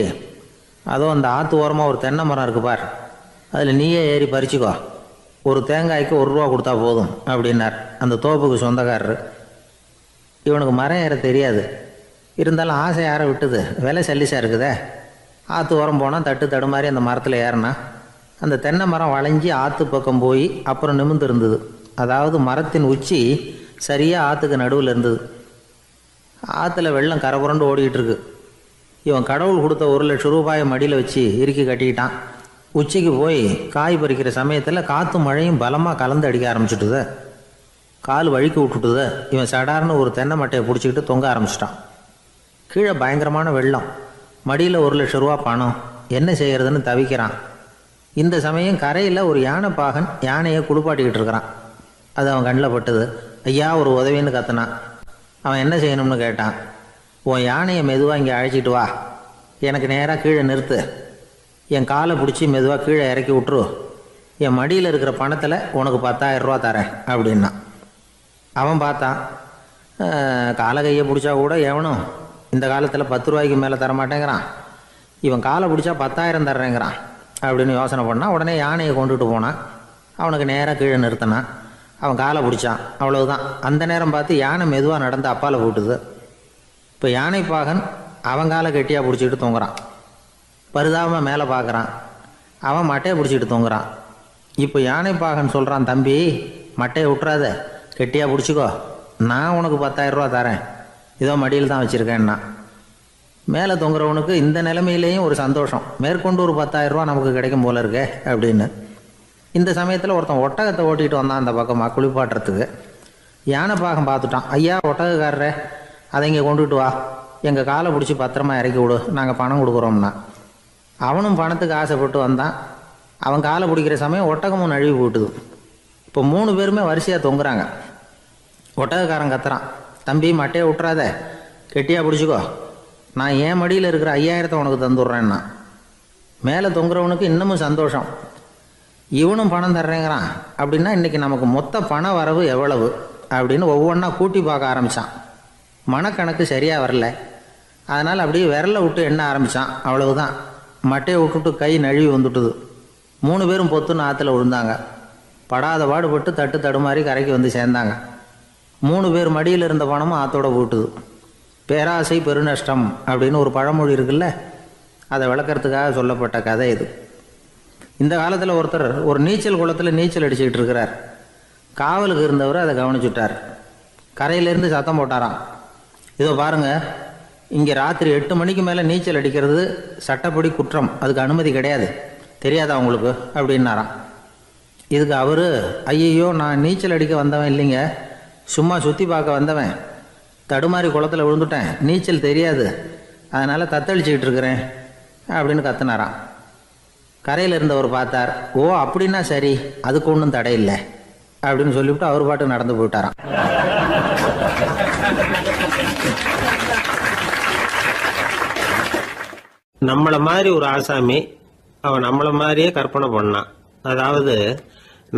அதோ அந்த ஆற்று ஓரமாக ஒரு தென்னை மரம் இருக்கு பார், அதில் நீயே ஏறி பறிச்சுக்கோ, ஒரு தேங்காய்க்கு 1 ரூபா கொடுத்தா போதும் அப்படின்னார் அந்த தோப்புக்கு சொந்தக்காரர். இவனுக்கு மரம் ஏற தெரியாது. இருந்தாலும் ஆசை யார விட்டுது, விலை சல்லிசாக இருக்குதே. ஆற்று ஓரம் போனால் தட்டு தடுமாறி அந்த மரத்தில் ஏறினா அந்த தென்னை மரம் வளைஞ்சி ஆற்று பக்கம் போய் அப்புறம் நிமிர்ந்து இருந்தது. அதாவது மரத்தின் உச்சி சரியாக ஆற்றுக்கு நடுவில் இருந்தது. ஆற்றுல வெள்ளம் கரை புரண்டு ஓடிக்கிட்டு இருக்கு. இவன் கடவுள் கொடுத்த 1,00,000 ரூபாயை மடியில் வச்சு இறுக்கி கட்டிக்கிட்டான். உச்சிக்கு போய் காய் பறிக்கிற சமயத்தில் காற்று மழையும் பலமாக கலந்து அடிக்க ஆரம்பிச்சுட்டுது. கால் வழுக்கி விட்டுட்டுது. இவன் சடார்னு ஒரு தென்னை மட்டையை பிடிச்சிக்கிட்டு தொங்க ஆரம்பிச்சிட்டான். கீழே பயங்கரமான வெள்ளம், மடியில் 1,00,000 ரூபா பணம், என்ன செய்கிறதுன்னு தவிக்கிறான். இந்த சமயம் கரையில் ஒரு யானை பாகன் யானையை குளிப்பாட்டிக்கிட்டு இருக்கிறான். அது அவன் கண்ணில் பட்டுது. ஐயா ஒரு உதவின்னு கத்துனான். அவன் என்ன செய்யணும்னு கேட்டான். உன் யானையை மெதுவாக இங்கே அழைச்சிட்டு வா, எனக்கு நேராக கீழே நிறுத்து, என் காலை பிடிச்சி மெதுவாக கீழே இறக்கி விட்டுரு, என் மடியில் இருக்கிற பணத்தில் உனக்கு 10,000 ரூபா தரேன் அப்படின்னா. அவன் பார்த்தான். காலை கையை பிடிச்சா கூட எவனும் இந்த காலத்தில் 10 ரூபாய்க்கு மேலே தரமாட்டேங்கிறான், இவன் காலை பிடிச்சா 10,000 தர்றேங்கிறான் அப்படின்னு யோசனை பண்ணால் உடனே யானையை கொண்டுட்டு போனான். அவனுக்கு நேராக கீழே நிறுத்தினான். அவன் காலை பிடிச்சான், அவ்வளவுதான். அந்த நேரம் பார்த்து யானை மெதுவாக நடந்து அப்பால் போட்டுது. இப்போ யானை பாகன் அவன் காலை கெட்டியாக பிடிச்சிக்கிட்டு தூங்குறான். பரிதாபமாக மேலே பார்க்குறான், அவன் மட்டையை பிடிச்சிக்கிட்டு தூங்குறான். இப்போ யானை பாகன் சொல்கிறான், தம்பி மட்டையை விட்டுறாத, கெட்டியாக பிடிச்சிக்கோ, நான் உனக்கு 10,000 ரூபா தரேன், இதோ மடியில் தான் வச்சுருக்கேன்னா. மேலே தொங்குறவனுக்கு இந்த நிலைமையிலேயும் ஒரு சந்தோஷம், மேற்கொண்டு ஒரு 10,000 ரூபா நமக்கு கிடைக்கும் போல இருக்கே அப்படின்னு. இந்த சமயத்தில் ஒருத்தன் ஒட்டகத்தை ஓட்டிகிட்டு வந்தான் அந்த பக்கமாக குளிப்பாட்டுறதுக்கு. யானை பாகம் பார்த்துட்டான், ஐயா ஒட்டகக்காரரே, அதை இங்கே கொண்டுட்டு வா, எங்கள் காலை பிடிச்சி பத்திரமா இறக்கி விடு, நாங்கள் பணம் கொடுக்குறோம்னா. அவனும் பணத்துக்கு ஆசைப்பட்டு வந்தான். அவன் காலை பிடிக்கிற சமயம் ஒட்டகமும் நழுவி போட்டுது. இப்போ 3 பேருமே வரிசையாக தொங்குறாங்க. ஒட்டகக்காரன் கத்துறான், தம்பி மட்டையை விட்டுறாத, கெட்டியாக பிடிச்சிக்கோ, நான் என் மடியில் இருக்கிற 5,000 உனக்கு தந்துடுறேன்னா. மேலே தொங்குறவனுக்கு இன்னமும் சந்தோஷம், இவனும் பணம் தர்றேங்கிறான் அப்படின்னா இன்றைக்கி நமக்கு மொத்த பண வரவு எவ்வளவு அப்படின்னு ஒவ்வொன்றா கூட்டி பார்க்க ஆரம்பித்தான். மனக்கணக்கு சரியாக வரல, அதனால் அப்படியே விரலை விட்டு எண்ண ஆரம்பித்தான். அவ்வளவுதான், மட்டையை விட்டுட்டு கை நழுவி வந்துட்டுது. 3 பேரும் பொத்துன்னு ஆற்றுல விழுந்தாங்க. படாத பாடுபட்டு தட்டு தடுமாறி கரைக்கு வந்து சேர்ந்தாங்க. 3 பேர் மடியில் இருந்த பணமும் ஆற்றோட போட்டுது. பேராசை பெருநஷ்டம் அப்படின்னு ஒரு பழமொழி இருக்குல்ல, அதை விளக்கறதுக்காக சொல்லப்பட்ட கதை இது. இந்த காலத்தில் ஒருத்தர் ஒரு நீச்சல் குளத்தில் நீச்சல் அடிச்சுக்கிட்டு இருக்கிறார். காவலுக்கு இருந்தவர் அதை கவனிச்சுட்டார். கரையிலேருந்து சத்தம் போட்டாராம், இதோ பாருங்க, இங்கே ராத்திரி 8 மணிக்கு மேலே நீச்சல் அடிக்கிறது சட்டப்படி குற்றம், அதுக்கு அனுமதி கிடையாது, தெரியாதா உங்களுக்கு அப்படின்னாராம். இதுக்கு அவர், ஐயோ நான் நீச்சல் அடிக்க வந்தவன் இல்லைங்க, சும்மா சுற்றி பார்க்க வந்தவன், தடுமாறி குளத்தில் விழுந்துட்டேன், நீச்சல் தெரியாது, அதனால் தத்தளிச்சுக்கிட்டு இருக்கிறேன் அப்படின்னு கத்துனாராம். கரையில் இருந்தவர் பார்த்தார், ஓ அப்படின்னா சரி, அதுக்கு ஒன்றும் தடை இல்லை அப்படின்னு சொல்லிவிட்டு அவர் பாட்டு நடந்து போயிட்டாராம். நம்மளை மாதிரி ஒரு ஆசாமி அவன் நம்மளை மாதிரியே கற்பனை பண்ணான். அதாவது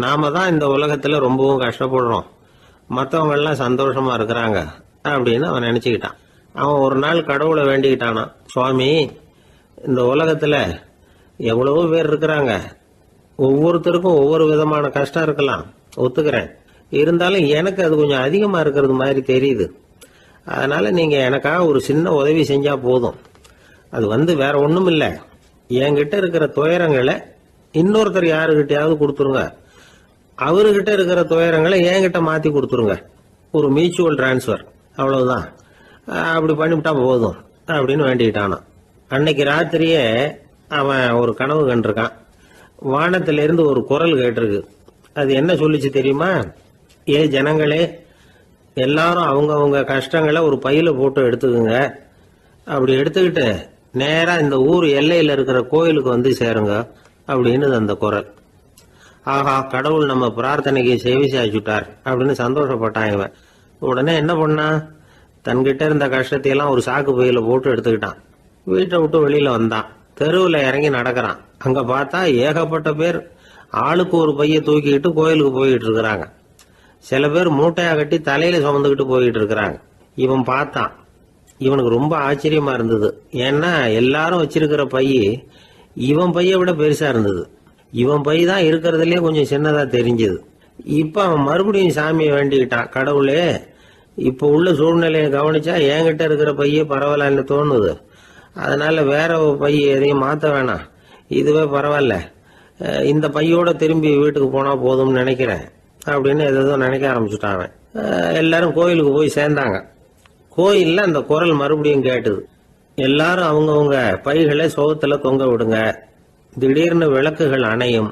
நாம தான் இந்த உலகத்தில் ரொம்பவும் கஷ்டப்படுறோம், மற்றவங்கெல்லாம் சந்தோஷமா இருக்கிறாங்க அப்படின்னு அவன் நினச்சிக்கிட்டான். அவன் ஒரு நாள் கடவுளை வேண்டிக்கிட்டானா, சுவாமி இந்த உலகத்தில் எவ்வளவோ பேர் இருக்கிறாங்க, ஒவ்வொருத்தருக்கும் ஒவ்வொரு விதமான கஷ்டம் இருக்கலாம், ஒத்துக்கிறேன், இருந்தாலும் எனக்கு அது கொஞ்சம் அதிகமாக இருக்கிறது மாதிரி தெரியுது, அதனால நீங்கள் எனக்காக ஒரு சின்ன உதவி செஞ்சால் போதும். அது வேற ஒன்றும் இல்லை, என்கிட்ட இருக்கிற துயரங்களை இன்னொருத்தர் யாருக்கிட்டையாவது கொடுத்துருங்க, அவர்கிட்ட இருக்கிற துயரங்களை என்கிட்ட மாற்றி கொடுத்துருங்க, ஒரு மியூச்சுவல் டிரான்ஸ்ஃபர், அவ்வளவுதான், அப்படி பண்ணிவிட்டா போதும் அப்படின்னு வேண்டிக்கிட்டானான். அன்னைக்கு ராத்திரியே அவன் ஒரு கனவு கண்டிருக்கான். வானத்திலிருந்து ஒரு குரல் கேட்டிருக்கு. அது என்ன சொல்லிச்சு தெரியுமா? ஏ ஜனங்களே, எல்லாரும் அவங்கவுங்க கஷ்டங்களை ஒரு பையில போட்டு எடுத்துக்குங்க, அப்படி எடுத்துக்கிட்டு நேரா இந்த ஊர் எல்லையில இருக்கிற கோயிலுக்கு வந்து சேருங்க அப்படின்னு அந்த குரல். ஆஹா, கடவுள் நம்ம பிரார்த்தனைக்கு செவி சாய்ச்சுட்டார் அப்படின்னு சந்தோஷப்பட்டான் இவன். உடனே என்ன பண்ணான், தன்கிட்ட இருந்த கஷ்டத்தையெல்லாம் ஒரு சாக்கு பையில போட்டு எடுத்துக்கிட்டான். வீட்டை விட்டு வெளியில வந்தான். தெருவில் இறங்கி நடக்கிறான். அங்க பார்த்தா ஏகப்பட்ட பேர் ஆளுக்கு ஒரு பைய தூக்கிக்கிட்டு கோயிலுக்கு போயிட்டு இருக்கிறாங்க. சில பேர் மூட்டையா கட்டி தலையில சுமந்துக்கிட்டு போயிட்டு இருக்கிறாங்க. இவன் பார்த்தான். இவனுக்கு ரொம்ப ஆச்சரியமா இருந்தது. ஏன்னா எல்லாரும் வச்சிருக்கிற பைய இவன் பைய விட பெருசா இருந்தது. இவன் பை தான் இருக்கிறதுலயே கொஞ்சம் சின்னதா தெரிஞ்சது. இப்ப அவன் மறுபடியும் சாமியை வேண்டிக்கிட்டான், கடவுளே இப்ப உள்ள சூழ்நிலையை கவனிச்சா என்கிட்ட இருக்கிற பைய பரவாயில்லன்னு தோணுது, அதனால வேற பைய எதையும் மாற்ற வேணாம், இதுவே பரவாயில்ல, இந்த பையோட திரும்பி வீட்டுக்கு போனா போதும்னு நினைக்கிறேன் அப்படின்னு ஏதோ நினைக்க ஆரம்பிச்சுட்டான். எல்லாரும் கோயிலுக்கு போய் சேர்ந்தாங்க. கோயில்ல அந்த குரல் மறுபடியும் கேட்டுது. எல்லாரும் அவங்கவுங்க பைகளை சோகத்துல தொங்க விடுங்க, திடீர்னு விளக்குகள் அணையும்,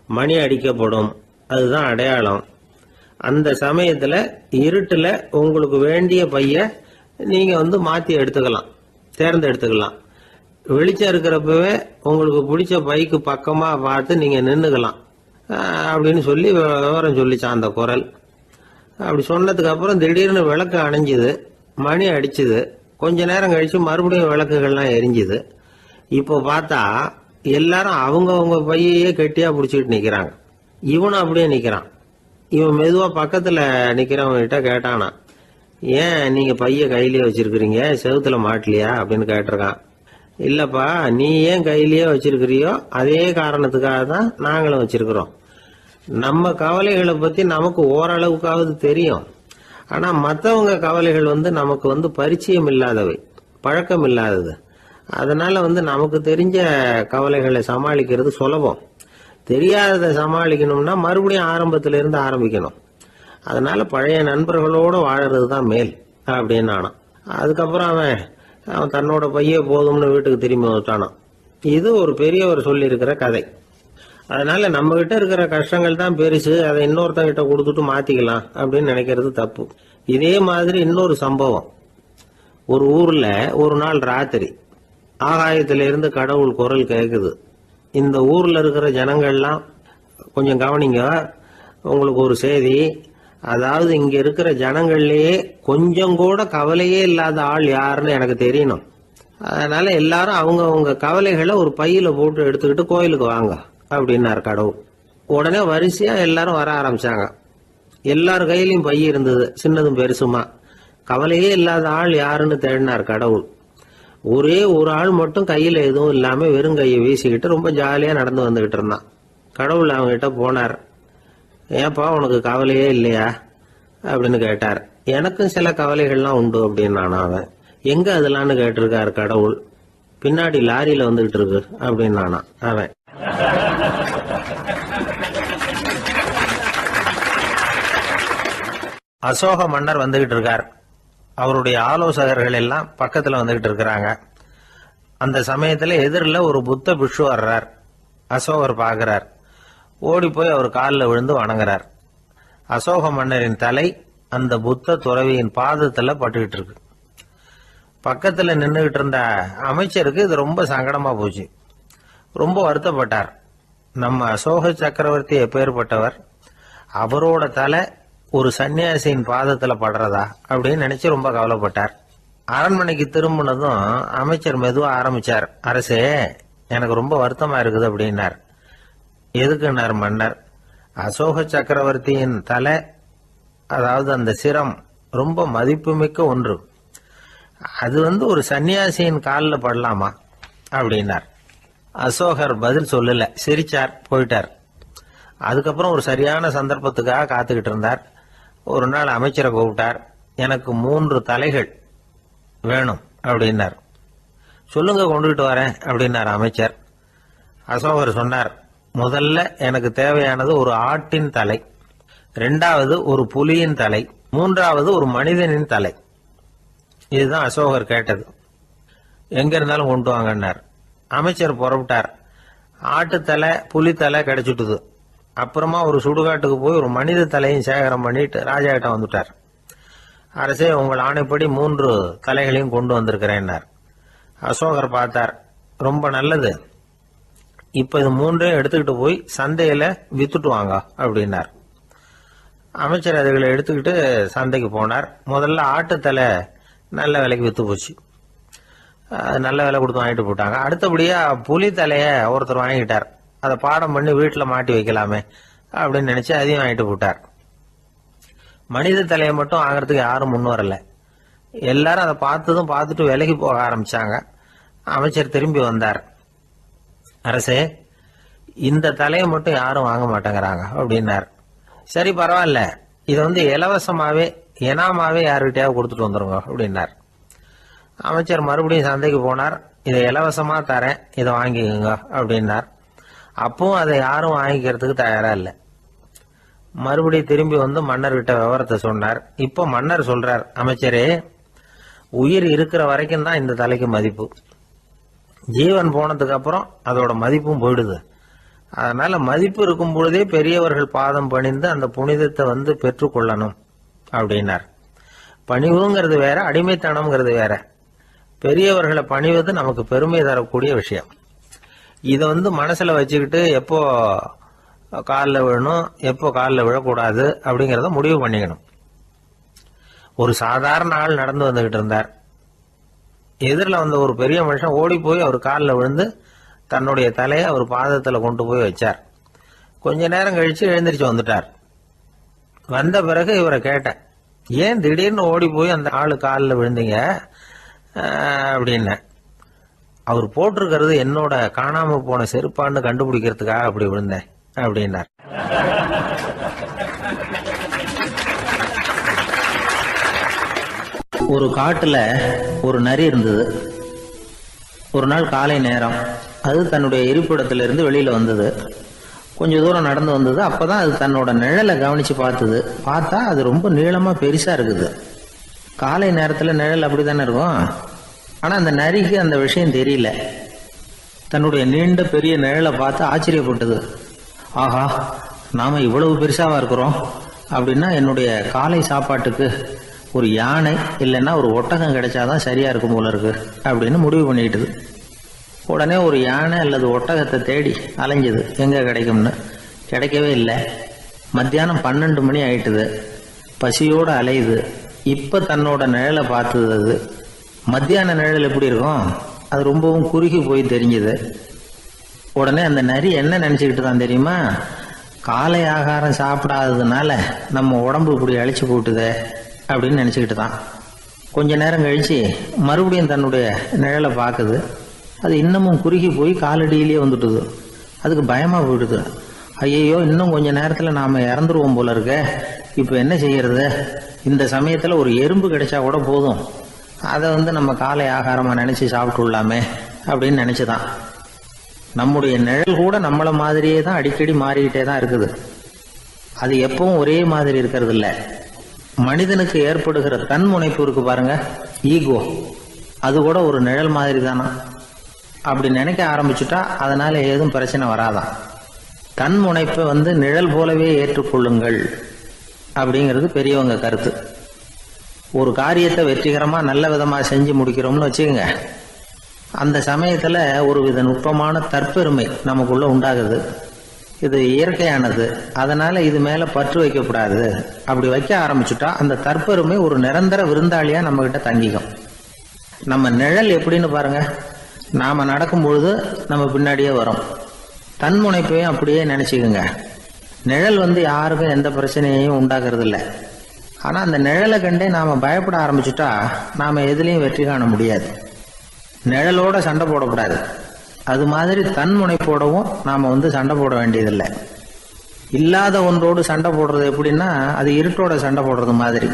மணி அடிக்கப்படும், அதுதான் அடையாளம். அந்த சமயத்துல இருட்டுல உங்களுக்கு வேண்டிய பைய நீங்க மாத்தி எடுத்துக்கலாம், தேர்ந்தெடுத்துக்கலாம். வெளிச்சம் இருக்கிறப்பவே உங்களுக்கு பிடிச்ச பைக்கு பக்கமா பார்த்து நீங்க நின்னுக்கலாம் அப்படின்னு சொல்லி விவரம் சொல்லிச்சான் அந்த குரல். அப்படி சொன்னதுக்கு அப்புறம் திடீர்னு விளக்கு அணைஞ்சுது, மணி அடிச்சுது. கொஞ்ச நேரம் கழிச்சு மறுபடியும் விளக்குகள்லாம் எரிஞ்சுது. இப்போ பார்த்தா எல்லாரும் அவங்கவுங்க பையையே கெட்டியா பிடிச்சிட்டு நிக்கிறாங்க. இவனும் அப்படியே நிக்கிறான். இவன் மெதுவா பக்கத்துல நிக்கிறவன்கிட்ட கேட்டானா, ஏன் நீங்க பைய கையிலேயே வச்சிருக்கிறீங்க, செவுத்துல மாட்டலையா அப்படின்னு கேட்டிருக்கான். இல்லப்பா, நீ ஏன் கையிலேயே வச்சிருக்கிறியோ அதே காரணத்துக்காக தான் நாங்களும் வச்சிருக்கிறோம். நம்ம கவலைகளை பத்தி நமக்கு ஓரளவுக்காவது தெரியும். ஆனா மற்றவங்க கவலைகள் நமக்கு பரிச்சயம் இல்லாதவை, பழக்கம் இல்லாதது. அதனால நமக்கு தெரிஞ்ச கவலைகளை சமாளிக்கிறது சுலபம். தெரியாததை சமாளிக்கணும்னா மறுபடியும் ஆரம்பத்துல இருந்து ஆரம்பிக்கணும். அதனால பழைய நண்பர்களோட வாழறது தான் மேல் அப்படின்னு ஆனான். அதுக்கப்புறம் அவன் தன்னோட பைய போதும்னு வீட்டுக்கு திரும்பி வந்துட்டானான். இது ஒரு பெரியவர் சொல்லி இருக்கிற கதை. அதனால நம்ம கிட்ட இருக்கிற கஷ்டங்கள் தான் பெருசு, அதை இன்னொருத்தங்கிட்ட கொடுத்துட்டு மாத்திக்கலாம் அப்படின்னு நினைக்கிறது தப்பு. இதே மாதிரி இன்னொரு சம்பவம். ஒரு ஊர்ல ஒரு நாள் ராத்திரி ஆகாயத்தில இருந்து கடவுள் குரல் கேக்குது. இந்த ஊர்ல இருக்கிற ஜனங்கள்லாம் கொஞ்சம் கவனிங்க, உங்களுக்கு ஒரு செய்தி. அதாவது இங்க இருக்கிற ஜனங்கள்லயே கொஞ்சம் கூட கவலையே இல்லாத ஆள் யாருன்னு எனக்கு தெரியணும். அதனால எல்லாரும் அவங்க கவலைகளை ஒரு பையில போட்டு எடுத்துக்கிட்டு கோயிலுக்கு வாங்க அப்படின்னாரு கடவுள். உடனே வரிசையா எல்லாரும் வர ஆரம்பிச்சாங்க. எல்லார் கையிலயும் பை இருந்தது, சின்னதும் பெருசுமா. கவலையே இல்லாத ஆள் யாருன்னு தேடினார் கடவுள். ஒரே ஒரு ஆள் மட்டும் கையில எதுவும் இல்லாம வெறும் கையை வீசிக்கிட்டு ரொம்ப ஜாலியா நடந்து வந்துகிட்டு இருந்தான். கடவுள் அவங்ககிட்ட போனார். ஏன்பா உனக்கு கவலையே இல்லையா அப்படின்னு கேட்டார். எனக்கும் சில கவலைகள்லாம் உண்டு அப்படின்னு அவன். எங்க அதெல்லாம்னு கேட்டிருக்காரு கடவுள். பின்னாடி லாரியில வந்துகிட்டு இருக்கு அப்படின்னு அவன். அசோக மன்னர் வந்துகிட்டு இருக்கார். அவருடைய ஆலோசகர்கள் எல்லாம் பக்கத்துல வந்துகிட்டு இருக்கிறாங்க. அந்த சமயத்துல எதிரில் ஒரு புத்த பிக்ஷு வர்றார். அசோகர் பார்க்கிறார். ஓடி போய் அவர் காலில் விழுந்து வணங்குறார். அசோக மன்னரின் தலை அந்த புத்த துறவியின் பாதத்துல பட்டுக்கிட்டு இருக்கு. பக்கத்துல நின்றுகிட்டு இருந்த அமைச்சருக்கு இது ரொம்ப சங்கடமா போச்சு. ரொம்ப வருத்தப்பட்டார். நம்ம அசோக சக்கரவர்த்தி எப்பேற்பட்டவர், அவரோட தலை ஒரு சன்னியாசியின் பாதத்துல படுறதா அப்படின்னு நினைச்சு ரொம்ப கவலைப்பட்டார். அரண்மனைக்கு திரும்பினதும் அமைச்சர் மெதுவா ஆரம்பிச்சார். அரசே, எனக்கு ரொம்ப வருத்தமா இருக்குது அப்படின்னார். எதுக்குன்னார் மன்னர். அசோக சக்கரவர்த்தியின் தலை, அதாவது அந்த சிரம் ரொம்ப மதிப்புமிக்க ஒன்று. அது ஒரு சன்னியாசியின் காலில் படலாமா அப்படின்னார். அசோகர் பதில் சொல்லல, சிரிச்சார், போயிட்டார். அதுக்கப்புறம் ஒரு சரியான சந்தர்ப்பத்துக்காக காத்துக்கிட்டு இருந்தார். ஒரு நாள் அமைச்சரை கூப்பிட்டார். எனக்கு 3 தலைகள் வேணும் அப்படின்னார். சொல்லுங்க, கொண்டுகிட்டு வரேன் அப்படின்னார் அமைச்சர். அசோகர் சொன்னார், முதல்ல எனக்கு தேவையானது ஒரு ஆட்டின் தலை, 2வது ஒரு புலியின் தலை, 3வது ஒரு மனிதனின் தலை. இதுதான் அசோகர் கேட்டது. எங்க இருந்தாலும் கொண்டு வாங்கன்னார். அமைச்சர் புறப்பட்டார். ஆட்டுத்தலை, புலித்தலை கிடைச்சிட்டுது. அப்புறமா ஒரு சுடுகாட்டுக்கு போய் ஒரு மனித தலையும் சேகரம் பண்ணிட்டு ராஜா கிட்ட வந்துட்டார். அரசே, உங்கள் ஆணைப்படி 3 தலைகளையும் கொண்டு வந்திருக்கிறேன்னார். அசோகர் பார்த்தார். ரொம்ப நல்லது, இப்ப இது 3ஐயும் எடுத்துக்கிட்டு போய் சந்தையில வித்துட்டு வாங்க அப்படின்னார். அமைச்சர் அதுகளை எடுத்துக்கிட்டு சந்தைக்கு போனார். முதல்ல ஆட்டுத்தலை நல்ல விலைக்கு வித்து போச்சு. நல்ல விலை கொடுத்து வாங்கிட்டு போட்டாங்க. அடுத்தபடியா புலி தலைய ஒருத்தர் வாங்கிட்டார். அதை பாடம் பண்ணி வீட்டில் மாட்டி வைக்கலாமே அப்படின்னு நினைச்சு அதையும் வாங்கிட்டு போட்டார். மனித தலையை மட்டும் வாங்கறதுக்கு யாரும் முன் வரல. எல்லாரும் அதை பார்த்துட்டு விலைக்கு போக ஆரம்பிச்சாங்க. அமைச்சர் திரும்பி வந்தார். அரசே, இந்த தலையை மட்டும் யாரும் வாங்க மாட்டேங்கிறாங்க அப்படின்னார். சரி, பரவாயில்ல, இதை இலவசமாவே எனாமாவே யாருக்கிட்டையாவது கொடுத்துட்டு வந்துருங்க அப்படின்னார். அமைச்சர் மறுபடியும் சந்தைக்கு போனார். இதை இலவசமா தரேன், இதை வாங்கிக்கோங்க அப்படின்னார். அப்பவும் அதை யாரும் வாங்கிக்கிறதுக்கு தயாரா இல்லை. மறுபடியும் திரும்பி மன்னர்கிட்ட விவரத்தை சொன்னார். இப்போ மன்னர் சொல்றார், அமைச்சரே, உயிர் இருக்கிற வரைக்கும் தான் இந்த தலைக்கு மதிப்பு. ஜீவன் போனதுக்கு அப்புறம் அதோட மதிப்பும் போயிடுது. அதனால மதிப்பு இருக்கும் பொழுதே பெரியவர்கள் பாதம் பணிந்து அந்த புனிதத்தை பெற்றுக்கொள்ளணும் அப்படின்னார். பணிவுங்கிறது வேற, அடிமைத்தனம்ங்கிறது வேற. பெரியவர்களை பணிவது நமக்கு பெருமை தரக்கூடிய விஷயம். இதை மனசுல வச்சுக்கிட்டு எப்போ காலில் விழணும், எப்போ காலில் விழக்கூடாது அப்படிங்கிறத முடிவு பண்ணிக்கணும். ஒரு சாதாரண ஆள் நடந்து வந்துகிட்டு இருந்தார். எதிரில் வந்த ஒரு பெரிய மனுஷன் ஓடி போய் அவர் காலில் விழுந்து தன்னுடைய தலையை அவர் பாதத்தில் கொண்டு போய் வச்சார். கொஞ்ச நேரம் கழிச்சு எழுந்திரிச்சு வந்துட்டார். வந்த பிறகு இவரை கேட்டேன், ஏன் திடீர்னு ஓடி போய் அந்த ஆளு காலில் விழுந்தீங்க அப்படின்னேன். அவர் போட்டிருக்கிறது என்னோட காணாம போன செருப்பான்னு கண்டுபிடிக்கிறதுக்காக அப்படி விழுந்தேன் அப்படின்னார். ஒரு காட்டுல ஒரு நரி இருந்தது. ஒரு நாள் காலை நேரம் அது தன்னுடைய இருப்பிடத்திலிருந்து வெளியில வந்தது. கொஞ்ச தூரம் நடந்து வந்தது. அப்பதான் அது தன்னோட நிழலை கவனிச்சு பார்த்தா அது ரொம்ப நீளமா பெருசா இருக்குது. காலை நேரத்துல நிழல் அப்படித்தானே இருக்கும். ஆனா அந்த நரிக்கு அந்த விஷயம் தெரியல. தன்னுடைய நீண்ட பெரிய நிழலை பார்த்து ஆச்சரியப்பட்டது. ஆஹா, நாம இவ்வளவு பெருசாவா இருக்கிறோம் அப்படின்னா என்னுடைய காலை சாப்பாட்டுக்கு ஒரு யானை இல்லைன்னா ஒரு ஒட்டகம் கிடைச்சாதான் சரியா இருக்கும் போல இருக்கு அப்படின்னு முடிவு பண்ணிக்கிட்டது. உடனே ஒரு யானை அல்லது ஒட்டகத்தை தேடி அலைஞ்சது, எங்க கிடைக்கும்னு. கிடைக்கவே இல்லை. மத்தியானம் 12 மணி ஆயிட்டுது. பசியோடு அலையுது. இப்ப தன்னோட நிழலை பார்த்தது. அது மத்தியான நிழல் எப்படி இருக்கும், அது ரொம்பவும் குறுகி போய் தெரிஞ்சுது. உடனே அந்த நரி என்ன நினைச்சுக்கிட்டு தான் தெரியுமா, காலை ஆகாரம் சாப்பிடாததுனால நம்ம உடம்பு இப்படி அழிச்சு போட்டுதே அப்படின்னு நினைச்சுக்கிட்டு தான். கொஞ்ச நேரம் கழிச்சு மறுபடியும் தன்னுடைய நிழலை பார்க்குது. அது இன்னமும் குறுகி போய் காலடியிலேயே வந்துட்டுது. அதுக்கு பயமா போயிடுது. ஐயோ, இன்னும் கொஞ்ச நேரத்துல நாம இறந்துருவோம் போல இருக்க. இப்ப என்ன செய்யறது? இந்த சமயத்துல ஒரு எறும்பு கிடைச்சா கூட போதும், அதை நம்ம காலை ஆகாரமா நினைச்சு சாப்பிட்டுள்ளாமே அப்படின்னு நினைச்சுதான். நம்முடைய நிழல் கூட நம்மள மாதிரியே தான் அடிக்கடி மாறிக்கிட்டே தான் இருக்குது. அது எப்பவும் ஒரே மாதிரி இருக்கிறது இல்ல. மனிதனுக்கு ஏற்படுகிற தன்முனைப்பு இருக்கு பாருங்க, ஈகோ, அது கூட ஒரு நிழல் மாதிரி தானா. அப்படி நினைக்க ஆரம்பிச்சுட்டா அதனால ஏதும் பிரச்சனை வராதான். தன்முனைப்பை நிழல் போலவே ஏற்றுக்கொள்ளுங்கள் அப்படிங்கிறது பெரியவங்க கருத்து. ஒரு காரியத்தை வெற்றிகரமா நல்ல விதமா செஞ்சு முடிக்கிறோம்னு வச்சுக்கோங்க. அந்த சமயத்துல ஒரு வித நுட்பமான தற்பெருமை நமக்குள்ள உண்டாகுது. இது இயற்கையானது, அதனால இது மேல பற்று வைக்கக்கூடாது. அப்படி வைக்க ஆரம்பிச்சுட்டா அந்த தற்பெருமை ஒரு நிரந்தர விருந்தாளியா நம்ம கிட்ட தங்கிக்கும். நம்ம நிழல் எப்படின்னு பாருங்க, நாம நடக்கும் பொழுது நம்ம பின்னாடியே வரும். தன்முனைப்பையும் அப்படியே நினைச்சுக்குங்க. நிழல் யாருக்கும் எந்த பிரச்சனையையும் உண்டாக்குறது இல்லை. ஆனா அந்த நிழலை கண்டே நாம பயப்பட ஆரம்பிச்சுட்டா நாம எதுலையும் வெற்றி காண முடியாது. நிழலோட சண்டை போடக்கூடாது. அது மாதிரி தன்முனைப்போடவும் நாம சண்டை போட வேண்டியதில்லை. இல்லாத ஒன்றோடு சண்டை போடுறது எப்படின்னா, அது இருட்டோட சண்டை போடுறது மாதிரி.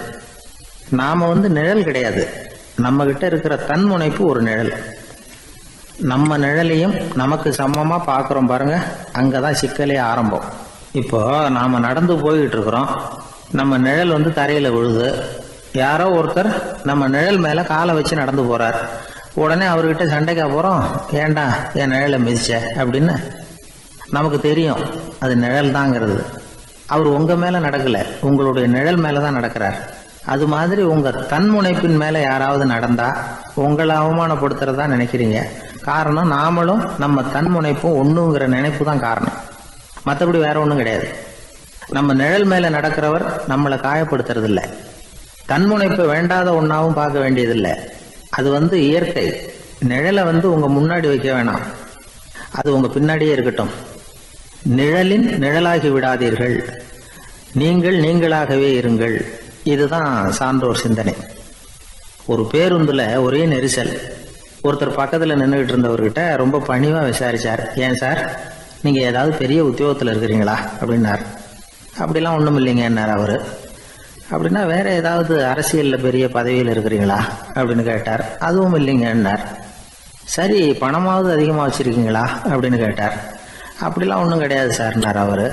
நாம நிழல் கிடையாது, நம்ம கிட்ட இருக்கிற தன்முனைப்பு ஒரு நிழல். நம்ம நிழலையும் நமக்கு சமமா பாக்குறோம் பாருங்க, அங்கதான் சிக்கலே ஆரம்பம். இப்போ நாம நடந்து போய்கிட்டு இருக்கிறோம். நம்ம நிழல் தரையில விழுது. யாரோ ஒருத்தர் நம்ம நிழல் மேல காலை வச்சு நடந்து போறார். உடனே அவர்கிட்ட சண்டைக்கா போறோம், ஏண்டா என் நிழலை மிதிச்ச அப்படின்னு. நமக்கு தெரியும் அது நிழல் தாங்கிறது. அவர் உங்க மேல நடக்கல, உங்களுடைய நிழல் மேலதான் நடக்கிறார். அது மாதிரி உங்க தன்முனைப்பின் மேல யாராவது நடந்தா உங்களை அவமானப்படுத்துறதா நினைக்கிறீங்க. காரணம், நாமளும் நம்ம தன்முனைப்பும் ஒண்ணுங்கிற நினைப்பு தான் காரணம். மற்றபடி வேற ஒண்ணும் கிடையாது. நம்ம நிழல் மேல நடக்கிறவர் நம்மளை காயப்படுத்துறது இல்லை. தன்முனைப்பு வேண்டாத ஒன்னாவும் பார்க்க வேண்டியதில்லை. அது இயற்கை. நிழலை உங்க முன்னாடி வைக்க வேணாம், அது உங்க பின்னாடியே இருக்கட்டும். நிழலின் நிழலாகி விடாதீர்கள், நீங்கள் நீங்களாகவே இருங்கள். இதுதான் சான்றோர் சிந்தனை. ஒரு பேருந்துல ஒரே நெரிசல். ஒருத்தர் பக்கத்துல நின்றுகிட்டு இருந்தவர்கிட்ட ரொம்ப பணிவா விசாரிச்சார், ஏன் சார், நீங்க ஏதாவது பெரிய உத்தியோகத்துல இருக்கிறீங்களா அப்படின்னார். அப்படிலாம் ஒண்ணும் இல்லைங்கன்னார் அவரு. அப்படின்னா வேற ஏதாவது அரசியல்ல பெரிய பதவியில் இருக்கிறீங்களா அப்படின்னு கேட்டார். அதுவும் இல்லைங்கன்னார். சரி, பணமாவது அதிகமா வச்சிருக்கீங்களா அப்படின்னு கேட்டார். அப்படிலாம் ஒன்றும் கிடையாது சார்னார் அவரு.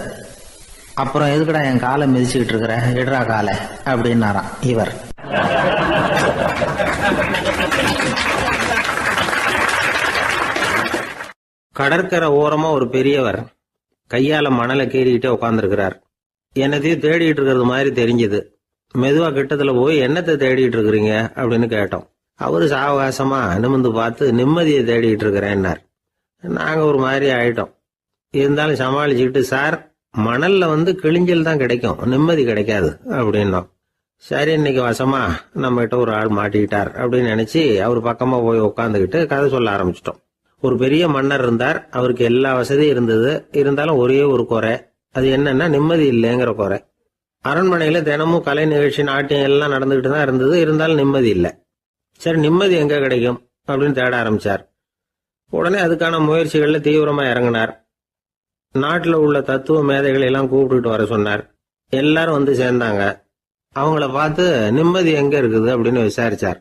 அப்புறம் எதுக்குடா என் காலை மிதிச்சுக்கிட்டு இருக்கிற, இடரா காலை அப்படின்னாராம் இவர். கடற்கரை ஓரமா ஒரு பெரியவர் கையால மணலை கீறிக்கிட்டே உட்காந்துருக்கிறார். என்னத்தையும் தேடிட்டு இருக்கிறது மாதிரி தெரிஞ்சது. மெதுவா கிட்டத்துல போய் என்னத்தை தேடிட்டு இருக்கிறீங்க அப்படின்னு கேட்டோம். அவரு சாவகாசமா நிமிர்ந்து பார்த்து நிம்மதியை தேடிட்டு இருக்கிறேன்னார். நாங்க ஒரு மாதிரி ஆயிட்டோம். இருந்தாலும் சமாளிச்சுக்கிட்டு, சார், மணல்ல கிழிஞ்சல் தான் கிடைக்கும், நிம்மதி கிடைக்காது அப்படின்னோம். சரி, இன்னைக்கு வசமா நம்ம கிட்ட ஒரு ஆள் மாட்டிக்கிட்டார் அப்படின்னு நினைச்சு அவர் பக்கமா போய் உட்காந்துக்கிட்டு கதை சொல்ல ஆரம்பிச்சிட்டோம். ஒரு பெரிய மன்னர் இருந்தார். அவருக்கு எல்லா வசதியும் இருந்தது. இருந்தாலும் ஒரே ஒரு குறை. அது என்னன்னா நிம்மதி இல்லைங்கிற குறை. அரண்மனையில் தினமும் கலை நிகழ்ச்சி நாட்டியம் எல்லாம் நடந்துக்கிட்டு தான் இருந்தது. இருந்தாலும் நிம்மதி இல்லை. சரி, நிம்மதி எங்கே கிடைக்கும் அப்படின்னு தேட ஆரம்பித்தார். உடனே அதுக்கான முயற்சிகளில் தீவிரமாக இறங்கினார். நாட்டில் உள்ள தத்துவ மேதைகளை எல்லாம் கூப்பிட்டுட்டு வர சொன்னார். எல்லாரும் வந்து சேர்ந்தாங்க. அவங்கள பார்த்து நிம்மதி எங்கே இருக்குது அப்படின்னு விசாரிச்சார்.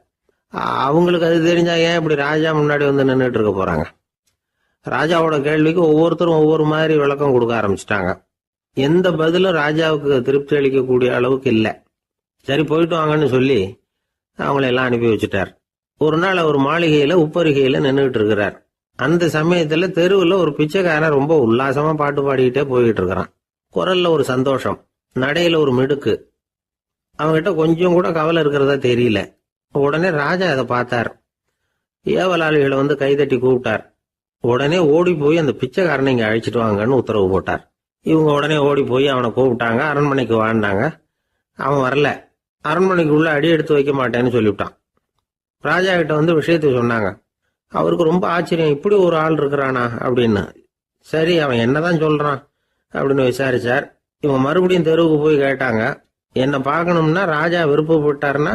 அவங்களுக்கு அது தெரிஞ்சா ஏன் இப்படி ராஜா முன்னாடி வந்து நின்றுட்டு இருக்க போகிறாங்க? ராஜாவோட கேள்விக்கு ஒவ்வொருத்தரும் ஒவ்வொரு மாதிரி விளக்கம் கொடுக்க ஆரம்பிச்சிட்டாங்க. எந்த பதிலும் ராஜாவுக்கு திருப்தி அளிக்கக்கூடிய அளவுக்கு இல்லை. சரி, போயிட்டு வாங்கன்னு சொல்லி அவங்கள எல்லாம் அனுப்பி வச்சுட்டார். ஒரு நாள் அவர் மாளிகையில் உப்பருகையில் நின்றுட்டு இருக்கிறார். அந்த சமயத்தில் தெருவில் ஒரு பிச்சைக்காரன் ரொம்ப உல்லாசமாக பாட்டு பாடிக்கிட்டே போய்கிட்டு இருக்கிறான். குரல்ல ஒரு சந்தோஷம், நடையில ஒரு மிடுக்கு. அவங்ககிட்ட கொஞ்சம் கூட கவலை இருக்கிறதா தெரியல. உடனே ராஜா அதை பார்த்தார். ஏவலாளிகளை வந்து கைதட்டி கூப்பிட்டார். உடனே ஓடி போய் அந்த பிச்சைக்காரனை இங்கே அழைச்சிட்டு வாங்கன்னு உத்தரவு போட்டார். இவங்க உடனே ஓடி போய் அவனை கூப்பிட்டாங்க. அரண்மனைக்கு வாழ்ந்தாங்க. அவன் வரல. அரண்மனைக்கு உள்ள அடி எடுத்து வைக்க மாட்டேன்னு சொல்லிவிட்டான். ராஜா கிட்ட வந்து விஷயத்தை சொன்னாங்க. அவருக்கு ரொம்ப ஆச்சரியம், இப்படி ஒரு ஆள் இருக்கிறானா அப்படின்னு. சரி, அவன் என்னதான் சொல்றான் அப்படின்னு விசாரிச்சார். இவங்க மறுபடியும் தெருவுக்கு போய் கேட்டாங்க. என்னை பார்க்கணும்னா ராஜா விருப்பப்பட்டாருன்னா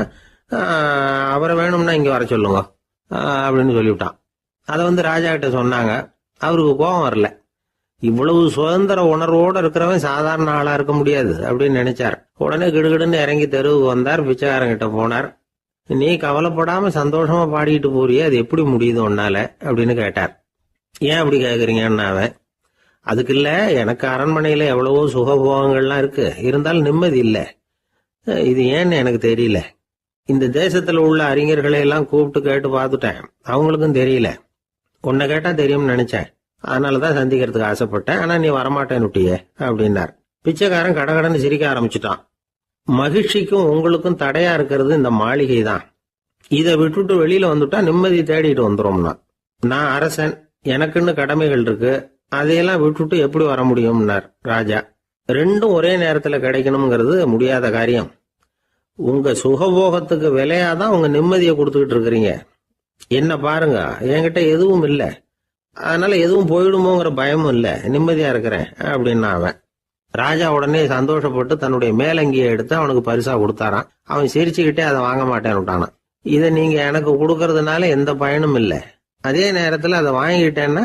அவரை வேணும்னா இங்கே வர சொல்லுங்க அப்படின்னு சொல்லிவிட்டான். அதை வந்து ராஜா கிட்ட சொன்னாங்க. அவருக்கு கோபம் வரல. இவ்வளவு சுதந்திர உணர்வோடு இருக்கிறவன் சாதாரண ஆளா இருக்க முடியாது அப்படின்னு நினைச்சார். உடனே கிடுகிடுன்னு இறங்கி தெருவுக்கு வந்தார். பிச்சைக்காரங்கிட்ட போனார். நீ கவலைப்படாம சந்தோஷமா பாடிக்கிட்டு போறியே, அது எப்படி முடியுது உன்னால அப்படின்னு கேட்டார். ஏன் அப்படி கேட்குறீங்கன்னு அவன், அதுக்கு இல்லை, எனக்கு அரண்மனையில எவ்வளவோ சுகபோகங்கள்லாம் இருக்கு, இருந்தாலும் நிம்மதி இல்லை. இது ஏன்னு எனக்கு தெரியல. இந்த தேசத்துல உள்ள அறிஞர்களை எல்லாம் கூப்பிட்டு கேட்டு பார்த்துட்டேன், அவங்களுக்கும் தெரியல. உன்னை கேட்டா தெரியும்னு நினைச்சேன், அதனாலதான் சந்திக்கிறதுக்கு ஆசைப்பட்டேன். ஆனா நீ வரமாட்டேன்னு விட்டியே அப்படின்னார். பிச்சைக்காரன் கடகடன்னு சிரிக்க ஆரம்பிச்சுட்டான். மகிழ்ச்சிக்கும் உங்களுக்கும் தடையா இருக்கிறது இந்த மாளிகை தான். இதை விட்டுட்டு வெளியில வந்துட்டா நிம்மதி தேடிட்டு வந்துடும்னா. நான் அரசன், எனக்குன்னு கடமைகள் இருக்கு, அதையெல்லாம் விட்டுட்டு எப்படி வர முடியும்னார் ராஜா. ரெண்டும் ஒரே நேரத்துல கிடைக்கணுங்கிறது முடியாத காரியம். உங்க சுகபோகத்துக்கு விலையாதான் உங்க நிம்மதியை கொடுத்துக்கிட்டு இருக்கிறீங்க. என்ன பாருங்க, என்கிட்ட எதுவும் இல்லை, அதனால எதுவும் போயிடுமோங்கிற பயமும் இல்லை, நிம்மதியா இருக்கிறேன் அப்படின்னா அவன். ராஜா உடனே சந்தோஷப்பட்டு தன்னுடைய மேலங்கியை எடுத்து அவனுக்கு பரிசா கொடுத்தாரான். அவன் சிரிச்சுக்கிட்டே அதை வாங்க மாட்டேன்னு விட்டானான். இதை நீங்க எனக்கு கொடுக்கறதுனால எந்த பயனும் இல்லை, அதே நேரத்துல அதை வாங்கிட்டேன்னா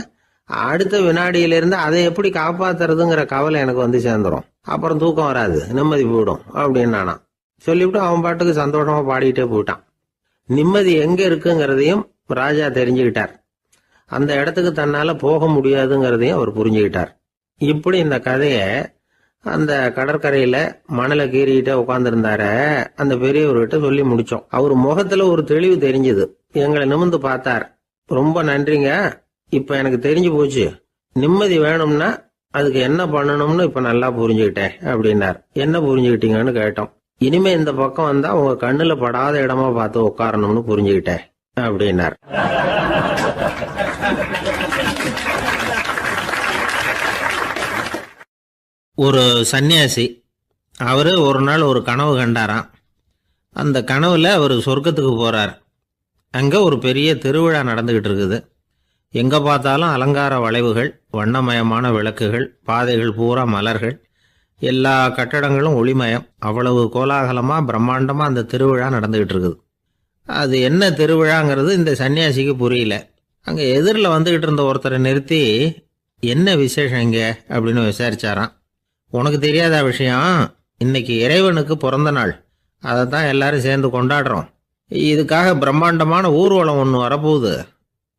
அடுத்த வினாடியிலிருந்து அதை எப்படி காப்பாத்துறதுங்கிற கவலை எனக்கு வந்து சேர்ந்துடும், அப்புறம் தூக்கம் வராது, நிம்மதி போயிடும் அப்படின்னானா. சொல்லிவிட்டு அவன் பாட்டுக்கு சந்தோஷமா பாடிக்கிட்டே போயிட்டான். நிம்மதி எங்க இருக்குங்கிறதையும் ராஜா தெரிஞ்சுக்கிட்டார். அந்த இடத்துக்கு தன்னால போக முடியாதுங்கிறதையும் அவர் புரிஞ்சுக்கிட்டார். இப்படி இந்த கதைய அந்த கடற்கரையில மணலை கீறிக்கிட்டே உட்காந்துருந்தார அந்த பெரியவர்கிட்ட சொல்லி முடிச்சோம். அவர் முகத்துல ஒரு தெளிவு தெரிஞ்சது. எங்களை நிமிர்ந்து பார்த்தார். ரொம்ப நன்றிங்க, இப்ப எனக்கு தெரிஞ்சு போச்சு, நிம்மதி வேணும்னா அதுக்கு என்ன பண்ணணும்னு இப்ப நல்லா புரிஞ்சுக்கிட்டேன் அப்படின்னார். என்ன புரிஞ்சுக்கிட்டீங்கன்னு கேட்டோம். இனிமே இந்த பக்கம் வந்தா உங்க கண்ணுல படாத இடமா பார்த்து உட்காரணும்னு புரிஞ்சுக்கிட்டேன் அப்படின்னார். ஒரு சன்னியாசி, அவர் ஒரு நாள் ஒரு கனவு கண்டாராம். அந்த கனவுல அவர் சொர்க்கத்துக்கு போறார். அங்கே ஒரு பெரிய திருவிழா நடந்துகிட்டு இருக்குது. எங்கே பார்த்தாலும் அலங்கார வளைவுகள், வண்ணமயமான விளக்குகள், பாதைகள் பூரா மலர்கள், எல்லா கட்டடங்களும் ஒளிமயம். அவ்வளவு கோலாகலமாக பிரம்மாண்டமாக அந்த திருவிழா நடந்துகிட்டு இருக்குது. அது என்ன திருவிழாங்கிறது இந்த சன்னியாசிக்கு புரியல. அங்கே எதிரில் வந்துகிட்டு இருந்த ஒருத்தரை நிறுத்தி, என்ன விசேஷம் இங்கே அப்படின்னு விசாரிச்சாராம். உனக்கு தெரியாத விஷயம், இன்னைக்கு இறைவனுக்கு பிறந்த நாள், அதை தான் எல்லாரும் சேர்ந்து கொண்டாடுறோம். இதுக்காக பிரம்மாண்டமான ஊர்வலம் ஒன்று வரப்போகுது,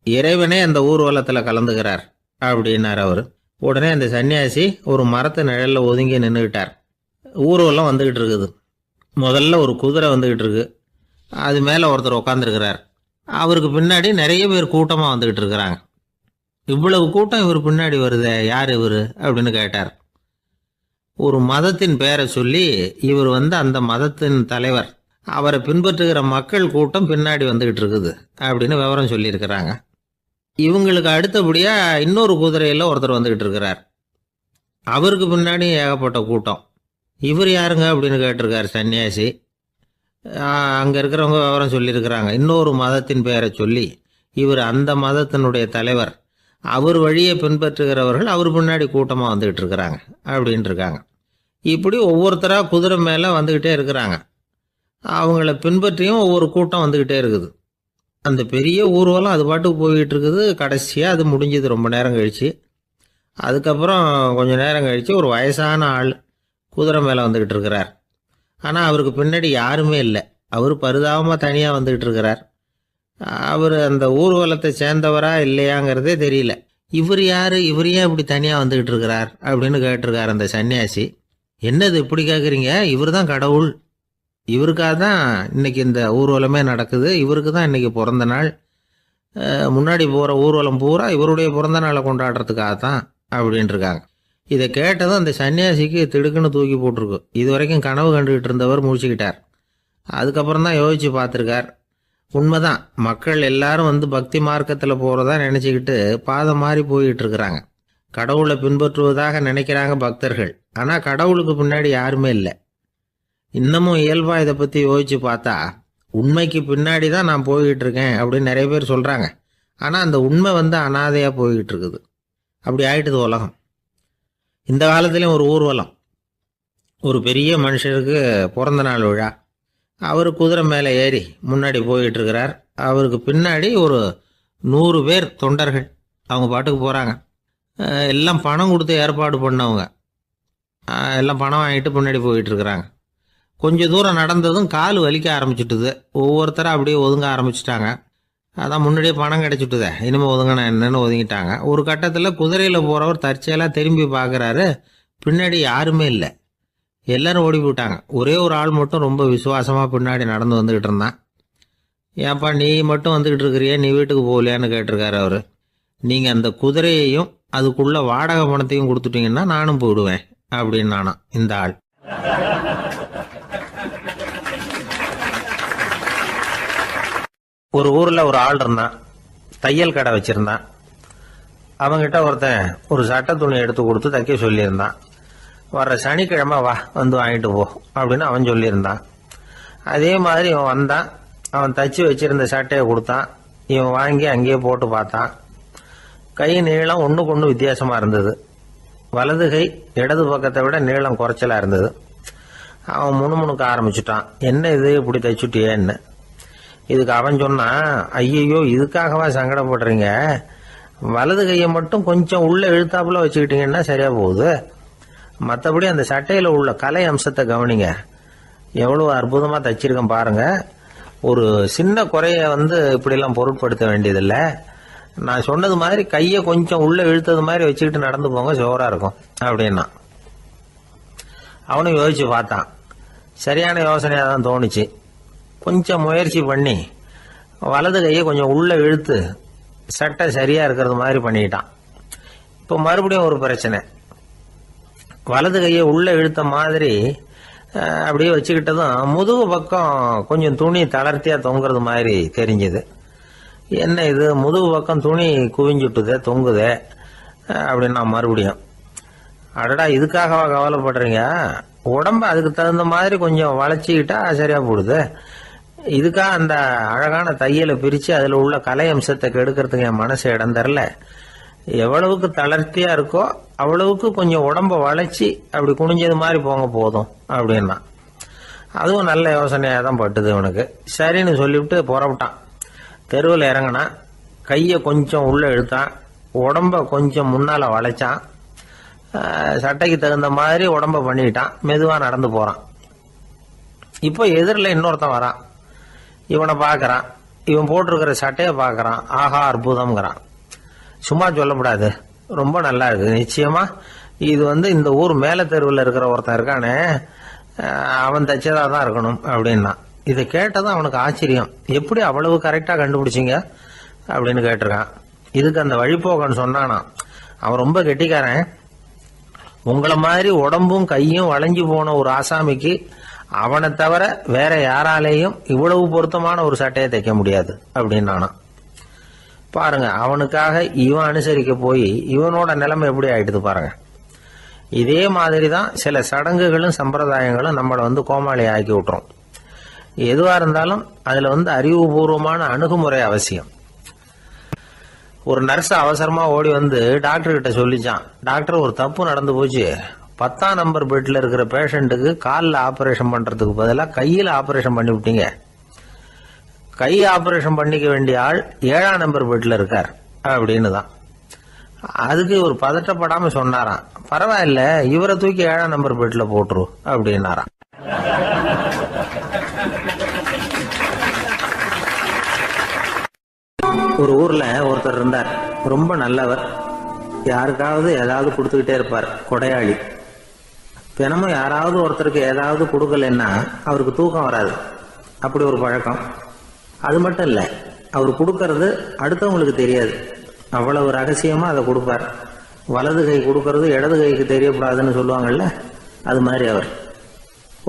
இறைவனே அந்த ஊர்வலத்தில் கலந்துக்கிறார் அப்படின்னார் அவர். உடனே அந்த சன்னியாசி ஒரு மரத்து நிழலில் ஒதுங்கி நின்றுக்கிட்டார். ஊர்வலம் வந்துக்கிட்டு இருக்குது. முதல்ல ஒரு குதிரை வந்துக்கிட்டு இருக்கு, அது மேலே ஒருத்தர் உட்காந்துருக்கிறார். அவருக்கு பின்னாடி நிறைய பேர் கூட்டமாக வந்துக்கிட்டு இருக்கிறாங்க. இவ்வளவு கூட்டம் இவர் பின்னாடி வருதே, யார் இவர் அப்படின்னு கேட்டார். ஒரு மதத்தின் பெயரை சொல்லி, இவர் அந்த மதத்தின் தலைவர், அவரை பின்பற்றுகிற மக்கள் கூட்டம் பின்னாடி வந்துகிட்டு இருக்குது அப்படின்னு விவரம் சொல்லியிருக்கிறாங்க. இவங்களுக்கு அடுத்தபடியா இன்னொரு குதிரையில் ஒருத்தர் வந்துகிட்டு இருக்கிறார். அவருக்கு பின்னாடி ஏகப்பட்ட கூட்டம். இவர் யாருங்க அப்படின்னு கேட்டிருக்காரு சன்னியாசி. அங்கே இருக்கிறவங்க விவரம் சொல்லியிருக்கிறாங்க. இன்னொரு மதத்தின் பெயரை சொல்லி, இவர் அந்த மதத்தினுடைய தலைவர், அவர் வழியை பின்பற்றுகிறவர்கள் அவர் பின்னாடி கூட்டமாக வந்துகிட்டு இருக்கிறாங்க அப்படின்ட்டு இருக்காங்க. இப்படி ஒவ்வொருத்தராக குதிரை மேலே வந்துக்கிட்டே இருக்கிறாங்க. அவங்கள பின்பற்றியும் ஒவ்வொரு கூட்டம் வந்துக்கிட்டே இருக்குது. அந்த பெரிய ஊர்வலம் அது பாட்டுக்கு போய்கிட்டு இருக்குது. கடைசியாக அது முடிஞ்சது ரொம்ப நேரம் கழித்து. அதுக்கப்புறம் கொஞ்சம் நேரம் கழித்து ஒரு வயசான ஆள் குதிரை மேலே வந்துக்கிட்டு இருக்கிறார். ஆனால் அவருக்கு பின்னாடி யாருமே இல்லை. அவர் பரிதாபமாக தனியாக வந்துக்கிட்டு இருக்கிறார். அவர் அந்த ஊர்வலத்தை சேர்ந்தவரா இல்லையாங்கிறதே தெரியல. இவர் யார், இவர் ஏன் இப்படி தனியாக வந்துக்கிட்டு இருக்கிறார் அப்படின்னு கேட்டிருக்கார் அந்த சன்னியாசி. என்னது இப்படி கேட்குறீங்க? இவர் தான் கடவுள். இவருக்காக தான் இன்னைக்கு இந்த ஊர்வலமே நடக்குது. இவருக்கு தான் இன்னைக்கு பிறந்த நாள். முன்னாடி போகிற ஊர்வலம் பூரா இவருடைய பிறந்த நாளை கொண்டாடுறதுக்காக தான் அப்படின்ட்டுருக்காங்க. இதை கேட்டதும் அந்த சன்னியாசிக்கு திடுக்குன்னு தூக்கி போட்டிருக்கு. இது வரைக்கும் கனவு கண்டுகிட்டு இருந்தவர் முடிச்சுக்கிட்டார். அதுக்கப்புறம் தான் யோசித்து பார்த்துருக்கார். உண்மைதான், மக்கள் எல்லாரும் வந்து பக்தி மார்க்கத்தில் போகிறதா நினச்சிக்கிட்டு பாதம் மாறி போய்கிட்டு இருக்கிறாங்க. கடவுளை பின்பற்றுவதாக நினைக்கிறாங்க பக்தர்கள். ஆனால் கடவுளுக்கு பின்னாடி யாருமே இல்லை. இன்னமும் இயல்பாக இதை பற்றி யோசித்து பார்த்தா உண்மைக்கு பின்னாடி தான் நான் போய்கிட்டு இருக்கேன் அப்படின்னு நிறைய பேர் சொல்கிறாங்க. ஆனால் அந்த உண்மை வந்து அனாதையாக போய்கிட்டு இருக்குது. அப்படி ஆயிட்டுது உலகம். இந்த காலத்துலேயும் ஒரு ஊர்வலம். ஒரு பெரிய மனுஷருக்கு பிறந்த நாள் விழா. அவர் குதிரை மேலே ஏறி முன்னாடி போய்கிட்டு இருக்கிறார். அவருக்கு பின்னாடி ஒரு 100 பேர் தொண்டர்கள் அவங்க பாட்டுக்கு போகிறாங்க. எல்லாம் பணம் கொடுத்து ஏற்பாடு பண்ணவங்க. எல்லாம் பணம் வாங்கிட்டு முன்னாடி போயிட்டு இருக்கிறாங்க. கொஞ்சம் தூரம் நடந்ததும் கால் வலிக்க ஆரம்பிச்சுட்டுது. ஒவ்வொருத்தரும் அப்படியே ஒதுங்க ஆரம்பிச்சிட்டாங்க. அதான் முன்னாடியே பணம் கிடைச்சிட்டுதே, இனிமேல் ஒதுங்கினா என்னன்னு ஒதுங்கிட்டாங்க. ஒரு கட்டத்தில் குதிரையில் போகிறவர் தற்செயலாக திரும்பி பார்க்குறாரு. பின்னாடி யாருமே இல்லை. எல்லாரும் ஓடி போயிட்டாங்க. ஒரே ஒரு ஆள் மட்டும் ரொம்ப விசுவாசமாக பின்னாடி நடந்து வந்துக்கிட்டு இருந்தான். ஏன்ப்பா நீ மட்டும் வந்துக்கிட்டு இருக்கிறியே, நீ வீட்டுக்கு போகலையான்னு கேட்டிருக்காரு அவர். நீங்கள் அந்த குதிரையையும் அதுக்குள்ள வாடகை பணத்தையும் கொடுத்துட்டீங்கன்னா நானும் போயிடுவேன் அப்படின்னு நானா இந்த ஆள். ஒரு ஊரில் ஒரு ஆள் இருந்தான். தையல் கடை வச்சுருந்தான். அவங்ககிட்ட ஒருத்தன் ஒரு சட்டை துணி எடுத்து கொடுத்து தைக்க சொல்லியிருந்தான். வர்ற சனிக்கிழமை வா வந்து வாங்கிட்டு போ அப்படின்னு அவன் சொல்லியிருந்தான். அதே மாதிரி இவன் வந்தான். அவன் தச்சு வச்சிருந்த சட்டையை கொடுத்தான். இவன் வாங்கி அங்கேயே போட்டு பார்த்தான். கை நீளம் ஒன்றுக்கு ஒன்று வித்தியாசமாக இருந்தது. வலது கை இடது பக்கத்தை விட நீளம் குறைச்சலாக இருந்தது. அவன் முணுமுணுக்க ஆரம்பிச்சுட்டான். என்ன இது இப்படி தைச்சுட்டியேன்னு. இதுக்கு அவன் சொன்னான், ஐயையோ இதுக்காகவா சங்கடப்படுறீங்க? வலது கையை மட்டும் கொஞ்சம் உள்ள இழுத்தாப்புல வச்சுக்கிட்டீங்கன்னா சரியா போகுது. மற்றபடி அந்த சட்டையில் உள்ள கலை அம்சத்தை கவனிங்க. எவ்வளோ அற்புதமாக தைச்சிருக்கேன் பாருங்க. ஒரு சின்ன குறைய வந்து இப்படிலாம் பொருட்படுத்த வேண்டியதில்லை. நான் சொன்னது மாதிரி கையை கொஞ்சம் உள்ள இழுத்தது மாதிரி வச்சுக்கிட்டு நடந்து போங்க, ஜோராக இருக்கும் அப்படின்னா. அவனும் யோசிச்சு பார்த்தான். சரியான யோசனையாக தான் தோணுச்சு. கொஞ்சம் முயற்சி பண்ணி வலது கையை கொஞ்சம் உள்ள இழுத்து சட்டை சரியாக இருக்கிறது மாதிரி பண்ணிக்கிட்டான். இப்போ மறுபடியும் ஒரு பிரச்சனை. வலது கையை உள்ள இழுத்த மாதிரி அப்படியே வச்சுக்கிட்டதும் முதுகு பக்கம் கொஞ்சம் துணி தளர்த்தியாக தொங்குறது மாதிரி தெரிஞ்சுது. என்ன இது முதுகு பக்கம் துணி குவிஞ்சுட்டுதே தொங்குதே அப்படின்னா மறுபடியும், அடடா இதுக்காகவா கவலைப்படுறீங்க? உடம்ப அதுக்கு தகுந்த மாதிரி கொஞ்சம் வளைச்சிக்கிட்டா சரியா போடுது. இதுக்காக அந்த அழகான தையலை பிரித்து அதில் உள்ள கலை அம்சத்தை கெடுக்கிறதுக்கு என் மனசு இடம் தரல. எவ்வளவுக்கு தளர்த்தியா இருக்கோ அவ்வளவுக்கு கொஞ்சம் உடம்ப வளைச்சி அப்படி குனிஞ்சது மாதிரி போங்க போதும் அப்படின்னா. அதுவும் நல்ல யோசனையாக தான் பட்டுது இவனுக்கு. சரின்னு சொல்லிவிட்டு புறப்பட்டான். தெருவில் இறங்கினான். கையை கொஞ்சம் உள்ளே இழுத்தான். உடம்ப கொஞ்சம் முன்னால் வளைச்சான். சட்டைக்கு தகுந்த மாதிரி உடம்ப பண்ணிக்கிட்டான். மெதுவாக நடந்து போகிறான். இப்போ எதிரில் இன்னொருத்தன் வரான். இவனை பார்க்குறான். இவன் போட்டிருக்கிற சட்டையை பார்க்குறான். ஆஹா அற்புதம்ங்கிறான். சும்மா சொல்லக்கூடாது, ரொம்ப நல்லா இருக்குது. நிச்சயமாக இது வந்து இந்த ஊர் மேலே தெருவில் இருக்கிற ஒருத்தன் இருக்கானே அவன் தைச்சதாக தான் இருக்கணும் அப்படின்னா. இதை கேட்டதும் அவனுக்கு ஆச்சரியம். எப்படி அவ்வளவு கரெக்டாக கண்டுபிடிச்சிங்க அப்படின்னு கேட்டிருக்கான். இதுக்கு அந்த வழிபோக்கன்னு சொன்னானா, அவன் ரொம்ப கெட்டிக்காரன். உங்களை மாதிரி உடம்பும் கையும் வளைஞ்சு போன ஒரு ஆசாமிக்கு அவனை தவிர வேற யாராலேயும் இவ்வளவு பொருத்தமான ஒரு சட்டையை தைக்க முடியாது அப்படின்னானா. பாருங்க, அவனுக்காக இவன் அனுசரிக்க போய் இவனோட நிலைமை எப்படி ஆயிடுது பாருங்க. இதே மாதிரி தான் சில சடங்குகளும் சம்பிரதாயங்களும் நம்மளை வந்து கோமாளி ஆக்கி விட்டுரும். எதுவாக இருந்தாலும் அதில் வந்து அறிவுபூர்வமான அணுகுமுறை அவசியம். ஒரு நர்ஸ் அவசரமாக ஓடி வந்து டாக்டர் கிட்ட சொல்லிச்சான், டாக்டர் ஒரு தப்பு நடந்து போச்சு, 10ஆம் நம்பர் பெட்ல இருக்கிற பேஷண்ட்டுக்கு காலில் ஆபரேஷன் பண்றதுக்கு பதிலாக கையில் ஆபரேஷன் பண்ணி விட்டீங்க. கை ஆபரேஷன் பண்ணிக்க வேண்டிய ஆள் 7ஆம் நம்பர் பெட்ல இருக்கார் அப்படின்னு தான். அதுக்கு ஒரு பதட்டப்படாம சொன்னாராம், பரவாயில்ல இவரை தூக்கி 7ஆம் நம்பர் பெட்ல போட்டுரு அப்படின்னாராம். ஒரு ஊர்ல ஒருத்தர் இருந்தார், ரொம்ப நல்லவர். யாருக்காவது ஏதாவது கொடுத்துக்கிட்டே இருப்பார், கொடையாளி. தினமும் யாராவது ஒருத்தருக்கு ஏதாவது கொடுக்கலன்னா அவருக்கு தூக்கம் வராது, அப்படி ஒரு பழக்கம். அது மட்டும் இல்லை, அவர் கொடுக்கறது அடுத்தவங்களுக்கு தெரியாது, அவ்வளவு ரகசியமா அதை கொடுப்பார். வலது கை கொடுக்கறது இடது கைக்கு தெரியக்கூடாதுன்னு சொல்லுவாங்கல்ல, அது மாதிரி அவர்.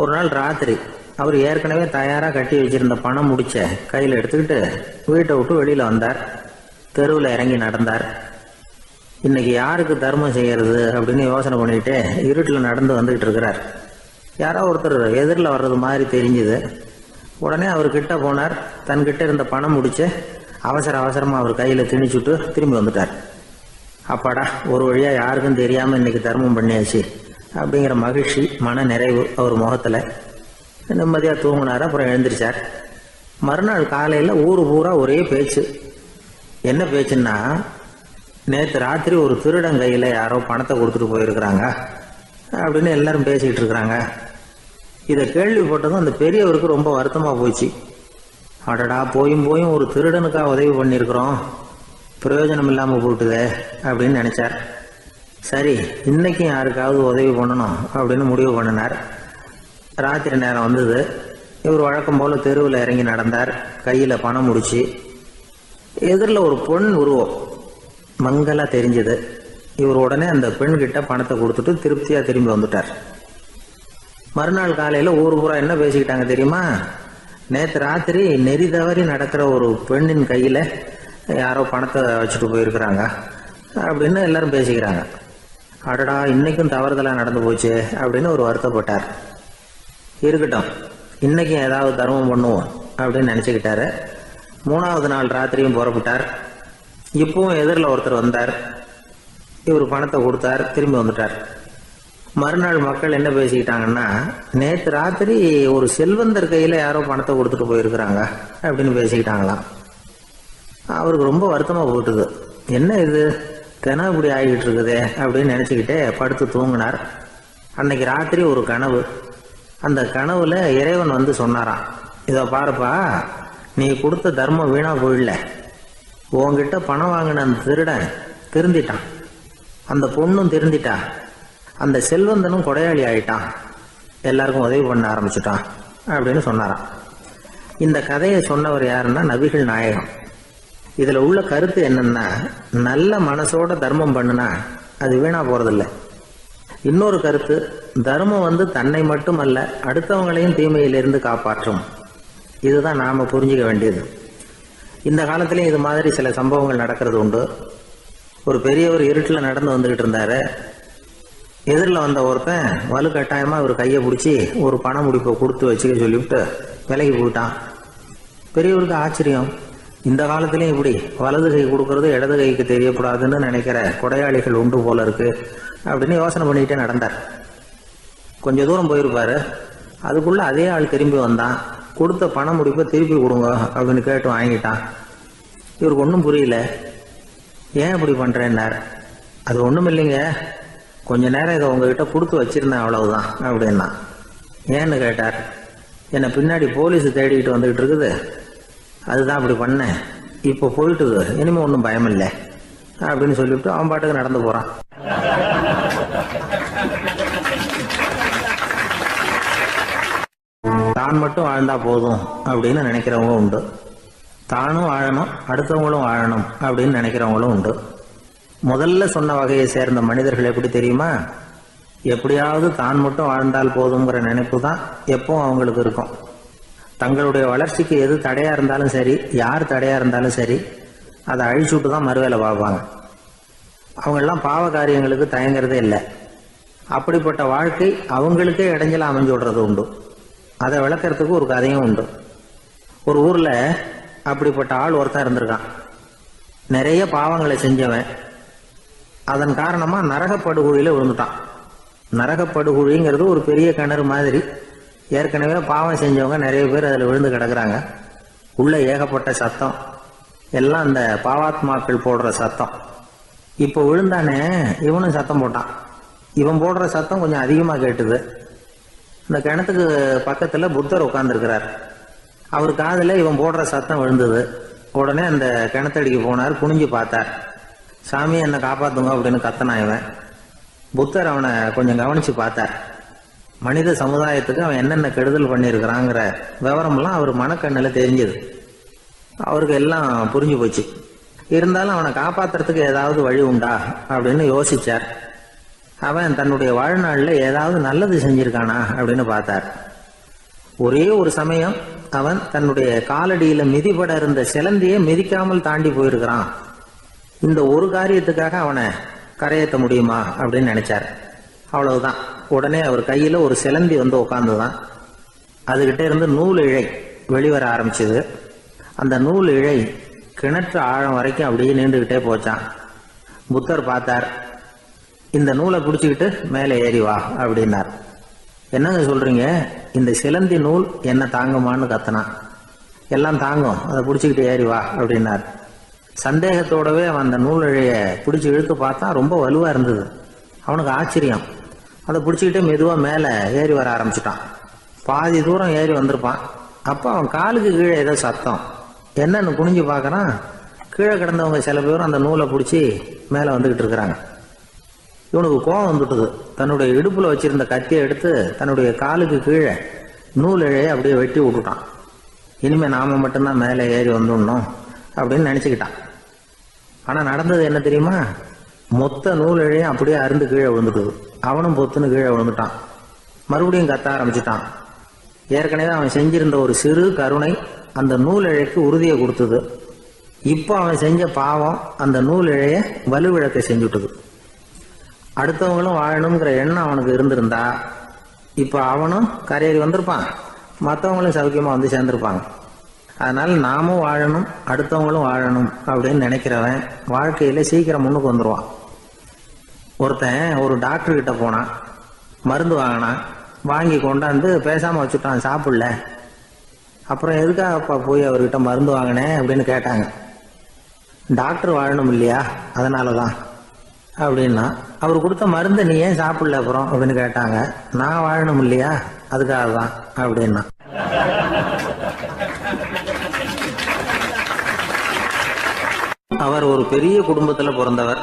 ஒரு நாள் ராத்திரி அவர் ஏற்கனவே தயாரா கட்டி வச்சிருந்த பணம் முடிச்ச கையில் எடுத்துக்கிட்டு வீட்டை விட்டு வெளியில வந்தார். தெருவில் இறங்கி நடந்தார். இன்னைக்கு யாருக்கு தர்மம் செய்யறது அப்படின்னு யோசனை பண்ணிட்டு இருட்டில் நடந்து வந்துகிட்டு இருக்கிறார். யாரோ ஒருத்தர் எதிரில் வர்றது மாதிரி தெரிஞ்சுது. உடனே அவர் கிட்ட போனார். தன்கிட்ட இருந்த பணம் முடிச்சு அவசரமா அவர் கையில திணிச்சுட்டு திரும்பி வந்துட்டார். அப்பாடா, ஒரு வழியா யாருக்கும் தெரியாம இன்னைக்கு தர்மம் பண்ணியாச்சு அப்படிங்கிற மகிழ்ச்சி, மன நிறைவு அவர் முகத்துல. நிம்மதியா தூங்கினார். அப்புறம் எழுந்திரிச்சார். மறுநாள் காலையில ஊரு பூரா ஒரே பேச்சு. என்ன பேச்சுன்னா, நேற்று ராத்திரி ஒரு திருடன் கையில யாரோ பணத்தை கொடுத்துட்டு போயிருக்கிறாங்க அப்படின்னு எல்லாரும் பேசிக்கிட்டு இருக்கிறாங்க. இதை கேள்விப்பட்டதும் அந்த பெரியவருக்கு ரொம்ப வருத்தமா போச்சு. அடடா, போயும் ஒரு திருடனுக்காக உதவி பண்ணியிருக்கிறோம், பிரயோஜனம் இல்லாம போட்டுதே அப்படின்னு நினைச்சார். சரி, இன்னைக்கும் யாருக்காவது உதவி பண்ணணும் அப்படின்னு முடிவு பண்ணினார். ராத்திரி நேரம் வந்தது. இவர் வழக்கம் போல தெருவில் இறங்கி நடந்தார். கையில பணம் முடிச்சு. எதிரில் ஒரு பெண் உருவம் மங்கலா தெரிஞ்சது. இவர் உடனே அந்த பெண் கிட்ட பணத்தை கொடுத்துட்டு திருப்தியா திரும்பி வந்துட்டார். மறுநாள் காலையில ஊர் பூரா என்ன பேசிக்கிட்டாங்க தெரியுமா? நேற்று ராத்திரி நெறி தவறி நடக்கிற ஒரு பெண்ணின் கையில யாரோ பணத்தை வச்சுட்டு போயிருக்கிறாங்க அப்படின்னு எல்லாரும் பேசிக்கிறாங்க. அடடா, இன்னைக்கும் தவறுதலா நடந்து போச்சு அப்படின்னு ஒரு வருத்தப்பட்டார். இருக்கட்டும், இன்னைக்கும் ஏதாவது தர்மம் பண்ணுவோம் அப்படின்னு நினைச்சுக்கிட்டாரு. 3வது நாள் ராத்திரியும் புறப்பட்டார். இப்பவும் எதிரில் ஒருத்தர் வந்தார். இவர் பணத்தை கொடுத்தார், திரும்பி வந்துட்டார். மறுநாள் மக்கள் என்ன பேசிக்கிட்டாங்கன்னா, நேற்று ராத்திரி ஒரு செல்வந்தர் கையில யாரோ பணத்தை கொடுத்துட்டு போயிருக்கிறாங்க அப்படின்னு பேசிக்கிட்டாங்களாம். அவருக்கு ரொம்ப வருத்தமா போட்டுது. என்ன இது, தினம் இப்படி ஆகிட்டு இருக்குதே அப்படின்னு நினைச்சுக்கிட்டே படுத்து தூங்கினார். அன்னைக்கு ராத்திரி ஒரு கனவு. அந்த கனவுல இறைவன் வந்து சொன்னாராம், இதை பாருப்பா, நீ கொடுத்த தர்மம் வீணா போயிடல. உன்கிட்ட பணம் வாங்கின அந்த திருடன் திருந்திட்டான், அந்த பொண்ணும் திருந்திட்டா, அந்த செல்வந்தனும் கொடையாளி ஆயிட்டான், எல்லாருக்கும் உதவி பண்ண ஆரம்பிச்சுட்டான் அப்படின்னு சொன்னாராம். இந்த கதையை சொன்னவர் யாருன்னா நபிகள் நாயகம். இதுல உள்ள கருத்து என்னன்னா, நல்ல மனசோட தர்மம் பண்ணுனா அது வீணா போறதில்லை. இன்னொரு கருத்து, தர்மம் வந்து தன்னை மட்டுமல்ல அடுத்தவங்களையும் தீமையிலிருந்து காப்பாற்றும். இதுதான் நாம புரிஞ்சுக்க வேண்டியது. இந்த காலத்திலயும் இது மாதிரி சில சம்பவங்கள் நடக்கிறது உண்டு. ஒரு பெரியவர் இருட்டில் நடந்து வந்துகிட்டு இருந்தாரு. எதிரில் வந்த ஒருத்தன் வலுக்கட்டாயமா ஒரு கையை பிடிச்சி ஒரு பண முடிப்பை கொடுத்து வச்சுக்க சொல்லிவிட்டு விலகி போயிட்டான். பெரியவருக்கு ஆச்சரியம், இந்த காலத்திலயும் இப்படி வலது கை கொடுக்கறது இடது கைக்கு தெரியக்கூடாதுன்னு நினைக்கிற கொடையாளிகள் உண்டு போல இருக்கு அப்படின்னு யோசனை பண்ணிக்கிட்டே நடந்தார். கொஞ்ச தூரம் போயிருப்பாரு. அதுக்குள்ள அதே ஆள் திரும்பி வந்தான். கொடுத்த பண முடிப்பை திருப்பி கொடுங்க அப்படின்னு கேட்டு வாங்கிட்டான். இவருக்கு ஒன்றும் புரியல. ஏன் இப்படி பண்றேன்னார். அது ஒன்றும் இல்லைங்க, கொஞ்ச நேரம் இதை உங்ககிட்ட கொடுத்து வச்சிருந்தேன், அவ்வளவுதான் அப்படின்னா. ஏன்னு கேட்டார். என்னை பின்னாடி போலீஸ் தேடிக்கிட்டு வந்துகிட்டு இருக்குது, அதுதான் அப்படி பண்ணேன், இப்போ போயிட்டுது, இனிமே ஒன்றும் பயம் இல்லை அப்படின்னு சொல்லிவிட்டு அவன் பாட்டுக்கு நடந்து போறான். தான் மட்டும் வாழ்ந்தா போதும் அப்படின்னு நினைக்கிறவங்க உண்டு. தானும் வாழணும், அடுத்தவங்களும் வாழணும் அப்படின்னு நினைக்கிறவங்களும் உண்டு. முதல்ல சொன்ன வகையை சேர்ந்த மனிதர்கள் எப்படி தெரியுமா? எப்படியாவது தான் மட்டும் வாழ்ந்தால் போதுங்கிற நினைப்பு தான் எப்பவும் அவங்களுக்கு இருக்கும். தங்களுடைய வளர்ச்சிக்கு எது தடையா இருந்தாலும் சரி, யார் தடையா இருந்தாலும் சரி, அதை அழிச்சுட்டு தான் மறுவேலை பார்ப்பாங்க. அவங்கெல்லாம் பாவ காரியங்களுக்கு தயங்குறதே இல்லை. அப்படிப்பட்ட வாழ்க்கை அவங்களுக்கே இடைஞ்சல அமைஞ்சு விடுறது உண்டு. அதை விளக்கறதுக்கு ஒரு கதையும் உண்டு. ஒரு ஊர்ல அப்படிப்பட்ட ஆள் ஒருத்தன் இருந்திருக்கான். நிறைய பாவங்களை செஞ்சவன். அதன் காரணமா நரகப்படுகொழியில விழுந்துட்டான். நரகப்படுகுழிங்கிறது ஒரு பெரிய கிணறு மாதிரி. ஏற்கனவே பாவம் செஞ்சவங்க நிறைய பேர் அதில் விழுந்து கிடக்குறாங்க. உள்ள ஏகப்பட்ட சத்தம், எல்லாம் அந்த பாவாத்மாக்கள் போடுற சத்தம். இப்போ விழுந்தானே இவனும் சத்தம் போட்டான். இவன் போடுற சத்தம் கொஞ்சம் அதிகமாக கேட்டுது. இந்த கிணத்துக்கு பக்கத்தில் புத்தர் உட்கார்ந்துருக்கிறார். அவர் காதில் இவன் போடுற சத்தம் விழுந்தது. உடனே அந்த கிணத்தடிக்கு போனார், குனிஞ்சு பார்த்தார். சாமி என்னை காப்பாத்துங்க அப்படின்னு கத்தனா இவன். புத்தர் அவனை கொஞ்சம் கவனிச்சு பார்த்தார். மனித சமுதாயத்துக்கு அவன் என்னென்ன கெடுதல் பண்ணியிருக்கிறாங்கிற விவரம்லாம் அவர் மனக்கண்ணில் தெரிஞ்சது. அவருக்கு எல்லாம் புரிஞ்சு போச்சு. இருந்தாலும் அவனை காப்பாத்துறதுக்கு ஏதாவது வழி உண்டா அப்படின்னு யோசிச்சார். அவன் தன்னுடைய வாழ்நாளில் ஏதாவது நல்லது செஞ்சிருக்கானா அப்படின்னு பார்த்தார். ஒரே ஒரு சமயம் அவன் தன்னுடைய காலடியில மிதிபட இருந்த சிலந்தியை மிதிக்காமல் தாண்டி போயிருக்கிறான். இந்த ஒரு காரியத்துக்காக அவனை கரையேற்ற முடியுமா அப்படின்னு நினைச்சார். அவ்வளவுதான். உடனே அவர் கையில ஒரு சிலந்தி வந்து உட்கார்ந்துதான். அதுகிட்ட இருந்து நூல் இழை வெளிவர ஆரம்பிச்சது. அந்த நூல் இழை கிணற்று ஆழம் வரைக்கும் அப்படியே நீண்டுகிட்டே போச்சான். புத்தர் பார்த்தார். இந்த நூலை பிடிச்சிக்கிட்டு மேலே ஏறி வா அப்படின்னார். என்னங்க சொல்றீங்க, இந்த சிலந்தி நூல் என்ன தாங்குமான்னு கத்தனான். எல்லாம் தாங்கும், அதை பிடிச்சிக்கிட்டு ஏறி வா அப்படின்னார். சந்தேகத்தோடவே அவன் அந்த நூல் இழைய பிடிச்சி இழுத்து பார்த்தா ரொம்ப வலுவா இருந்தது. அவனுக்கு ஆச்சரியம். அதை பிடிச்சிக்கிட்டே மெதுவாக மேலே ஏறி வர ஆரம்பிச்சிட்டான். பாதி தூரம் ஏறி வந்திருப்பான். அப்போ அவன் காலுக்கு கீழே ஏதோ சத்தம். என்னன்னு குனிஞ்சு பார்க்கறான். கீழே கிடந்தவங்க சில பேரும் அந்த நூலை பிடிச்சி மேலே வந்துகிட்டு இருக்கிறாங்க. இவனுக்கு கோபம் வந்துட்டுது. தன்னுடைய இடுப்புல வச்சிருந்த கத்தியை எடுத்து தன்னுடைய காலுக்கு கீழே நூல் இழையை அப்படியே வெட்டி விட்டுட்டான். இனிமே நாம மட்டும்தான் மேலே ஏறி வந்துடணும் அப்படின்னு நினைச்சுக்கிட்டான். ஆனா நடந்தது என்ன தெரியுமா? மொத்த நூல் இழையும் அப்படியே அருந்து கீழே விழுந்துட்டுது. அவனும் பொத்துன்னு கீழே விழுந்துட்டான். மறுபடியும் கத்த ஆரம்பிச்சுட்டான். ஏற்கனவே அவன் செஞ்சிருந்த ஒரு சிறு கருணை அந்த நூல் இழைக்கு உறுதியை கொடுத்தது. இப்போ அவன் செஞ்ச பாவம் அந்த நூல் இழைய வலுவிழக்க செஞ்சுட்டுது. அடுத்தவங்களும் வாழணுங்கிற எண்ணம் அவனுக்கு இருந்திருந்தா இப்போ அவனும் கரையேறி வந்திருப்பான், மற்றவங்களும் சௌக்கியமா வந்து சேர்ந்திருப்பாங்க. அதனால நாமும் வாழணும், அடுத்தவங்களும் வாழணும் அப்படின்னு நினைக்கிறவன் வாழ்க்கையில சீக்கிரம் முன்னுக்கு வந்துடுவான். ஒருத்தன் ஒரு டாக்டர் கிட்ட போனான், மருந்து வாங்கினான். வாங்கி கொண்டாந்து பேசாம வச்சுட்டான், சாப்பிடல. அப்புறம் எதுக்காகப்பா போய் அவர்கிட்ட மருந்து வாங்கினேன் அப்படின்னு கேட்டாங்க. டாக்டர் வாழணும் இல்லையா, அதனாலதான் அப்படின்னா. அவர் கொடுத்த மருந்து நீ ஏன் சாப்பிடல அப்புறம் அப்படின்னு கேட்டாங்க. நான் வாழணும் இல்லையா, அதுக்காக தான் அப்படின்னா. அவர் ஒரு பெரிய குடும்பத்துல பிறந்தவர்.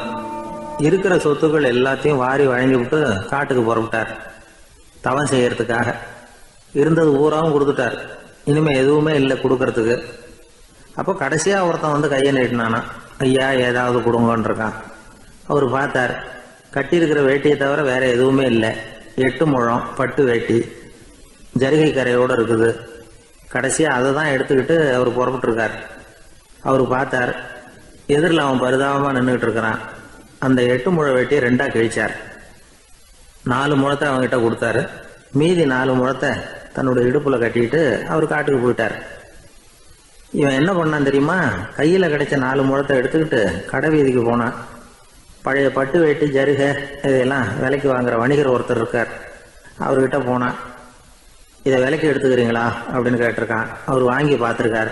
இருக்கிற சொத்துக்கள் எல்லாத்தையும் வாரி வழங்கி விட்டு காட்டுக்கு புறப்பட்டார் தவம் செய்யறதுக்காக. இருந்தது ஊராவும் கொடுத்துட்டார். இனிமே எதுவுமே இல்லை கொடுக்கறதுக்கு. அப்போ கடைசியா ஒருத்தன் வந்து கையை நீட்டினானா, ஐயா ஏதாவது கொடுங்கன்னு இருக்கான். அவர் பார்த்தார். கட்டி இருக்கிற வேட்டியை தவிர வேற எதுவுமே இல்லை. 8 முழம் பட்டு வேட்டி ஜரிகை கரையோடு இருக்குது. கடைசியா அதை தான் எடுத்துக்கிட்டு அவர் புறப்பட்டு இருக்கார். அவர் பார்த்தார், எதிரில் அவன் பரிதாபமா நின்றுட்டு இருக்கிறான். அந்த 8 முழ வேட்டியை 2ஆ கிழிச்சார். 4 முழத்தை அவங்ககிட்ட கொடுத்தாரு. மீதி 4 முழத்தை தன்னுடைய இடுப்புல கட்டிட்டு அவர் காட்டுக்கு போயிட்டார். இவன் என்ன பண்ணான் தெரியுமா? கையில கிடைச்ச 4 முழத்தை எடுத்துக்கிட்டு கடை வீதிக்கு போனான். பழைய பட்டு வேட்டி ஜருகை இதெல்லாம் விலைக்கு வாங்குற வணிகர் ஒருத்தர் இருக்கார். அவர்கிட்ட போனான். இதை விலைக்கு எடுத்துக்கிறீங்களா அப்படின்னு கேட்டிருக்கான். அவர் வாங்கி பார்த்துருக்கார்.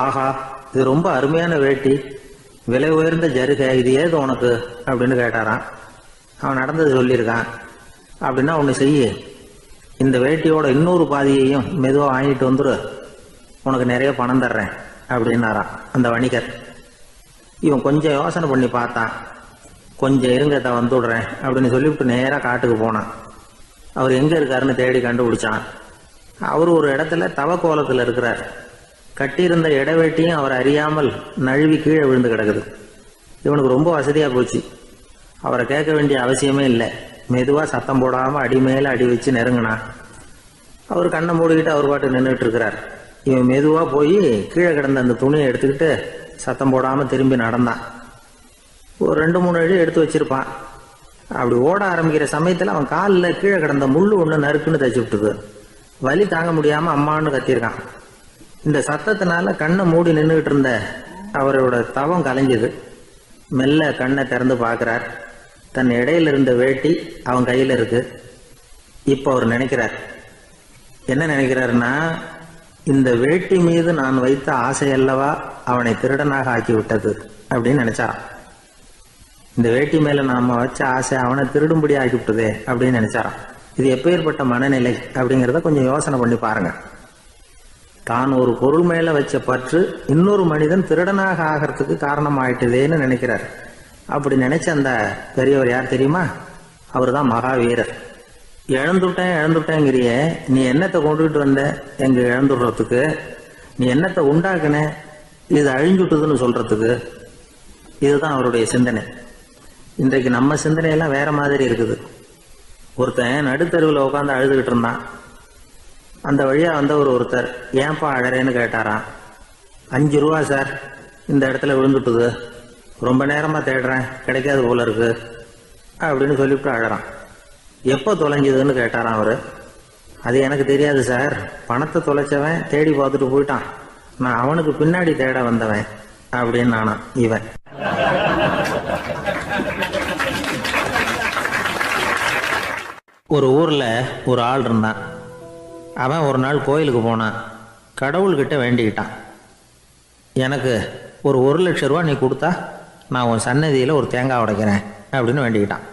ஆஹா, இது ரொம்ப அருமையான வேட்டி, விலை உயர்ந்த ஜருகை, இது ஏது உனக்கு அப்படின்னு கேட்டாரான். அவன் நடந்தது சொல்லியிருக்கான். அப்படின்னா ஒன்று செய்ய, இந்த வேட்டியோட இன்னொரு பாதியையும் மெதுவாக வாங்கிட்டு வந்துரு, உனக்கு நிறைய பணம் தர்றேன் அப்படின்னாரான் அந்த வணிகர். இவன் கொஞ்சம் யோசனை பண்ணி பார்த்தான். கொஞ்சம் இருங்கத்தை வந்துடுறேன் அப்படின்னு சொல்லிவிட்டு நேராக காட்டுக்கு போனான். அவர் எங்கே இருக்காருன்னு தேடி கண்டுபிடிச்சான். அவர் ஒரு இடத்துல தவக்கோலத்தில் இருக்கிறார். கட்டியிருந்த இடவேட்டியும் அவர் அறியாமல் நழுவி கீழே விழுந்து கிடக்குது. இவனுக்கு ரொம்ப வசதியாக போச்சு. அவரை கேட்க வேண்டிய அவசியமே இல்லை. மெதுவாக சத்தம் போடாமல் அடி மேலே அடி வச்சு நெருங்கினான். அவர் கண்ணை மூடிக்கிட்டு அவர் பாட்டு நின்றுட்டு இருக்கிறார். இவன் மெதுவாக போய் கீழே கிடந்த அந்த துணியை எடுத்துக்கிட்டு சத்தம் போடாமல் திரும்பி நடந்தான். ஒரு 2-3 அடி எடுத்து வச்சிருப்பான். அப்படி ஓட ஆரம்பிக்கிற சமயத்தில் அவன் காலில் கீழே கிடந்த முள்ளு ஒன்று நறுக்குன்னு தச்சு விட்டுது. வலி தாங்க முடியாமல் அம்மான்னு கத்திருக்கான். இந்த சத்தத்தினால கண்ணை மூடி நின்றுகிட்டு இருந்த அவரோட தவம் கலைஞ்சது. மெல்ல கண்ணை திறந்து பார்க்கிறார். தன் இடையில இருந்த வேட்டி அவன் கையில் இருக்கு. இப்போ அவர் நினைக்கிறார், என்ன நினைக்கிறாருன்னா, இந்த வேட்டி மீது நான் வைத்த ஆசையல்லவா அவனை திருடனாக ஆக்கி விட்டது அப்படின்னு நினைச்சாராம். இந்த வேட்டி மேல நாம வச்ச ஆசை அவனை திருடும்படி ஆக்கி விட்டதே அப்படின்னு நினைச்சாராம். இது எப்பேற்பட்ட மனநிலை அப்படிங்கிறத கொஞ்சம் யோசனை பண்ணி பாருங்க. தான் ஒரு பொருள் மேல வச்ச பற்று இன்னொரு மனிதன் திருடனாக ஆகிறதுக்கு காரணம் ஆயிட்டுதேன்னு நினைக்கிறார். அப்படி நினைச்ச அந்த பெரியவர் யார் தெரியுமா? அவர் தான் மகாவீரர். இழந்துட்டேங்கிறிய, நீ என்னத்தை கொண்டுகிட்டு வந்த எங்க இழந்துடுறதுக்கு? நீ என்னத்தை உண்டாக்குன இது அழிஞ்சுட்டுதுன்னு சொல்றதுக்கு? இதுதான் அவருடைய சிந்தனை. இன்றைக்கு நம்ம சிந்தனையெல்லாம் வேற மாதிரி இருக்குது. ஒருத்தன் நடுத்தருவில் உட்காந்து அழுதுகிட்டு இருந்தான். அந்த வழியா வந்தவர் ஒருத்தர், ஏன்பா அழறேன்னு கேட்டாராம். 5 ரூபா சார், இந்த இடத்துல விழுந்துட்டுது, ரொம்ப நேரமா தேடுறேன், கிடைக்காது போல இருக்கு அப்படின்னு சொல்லிவிட்டு அழறான். எப்போ தொலைஞ்சதுன்னு கேட்டாராம் அவரு. அது எனக்கு தெரியாது சார், பணத்தை தொலைச்சவன் தேடி பார்த்துட்டு போயிட்டான், நான் அவனுக்கு பின்னாடி தேட வந்தவன் அப்படின்னு நானா இவன். ஒரு ஊர்ல ஒரு ஆள் இருந்தான். அவன் ஒரு நாள் கோயிலுக்கு போனான். கடவுள்கிட்ட வேண்டிக்கிட்டான், எனக்கு ஒரு 1,00,000 ரூபா நீ கொடுத்தா நான் உன் சன்னதியில் ஒரு தேங்காய் உடைக்கிறேன் அப்படின்னு வேண்டிக்கிட்டான்.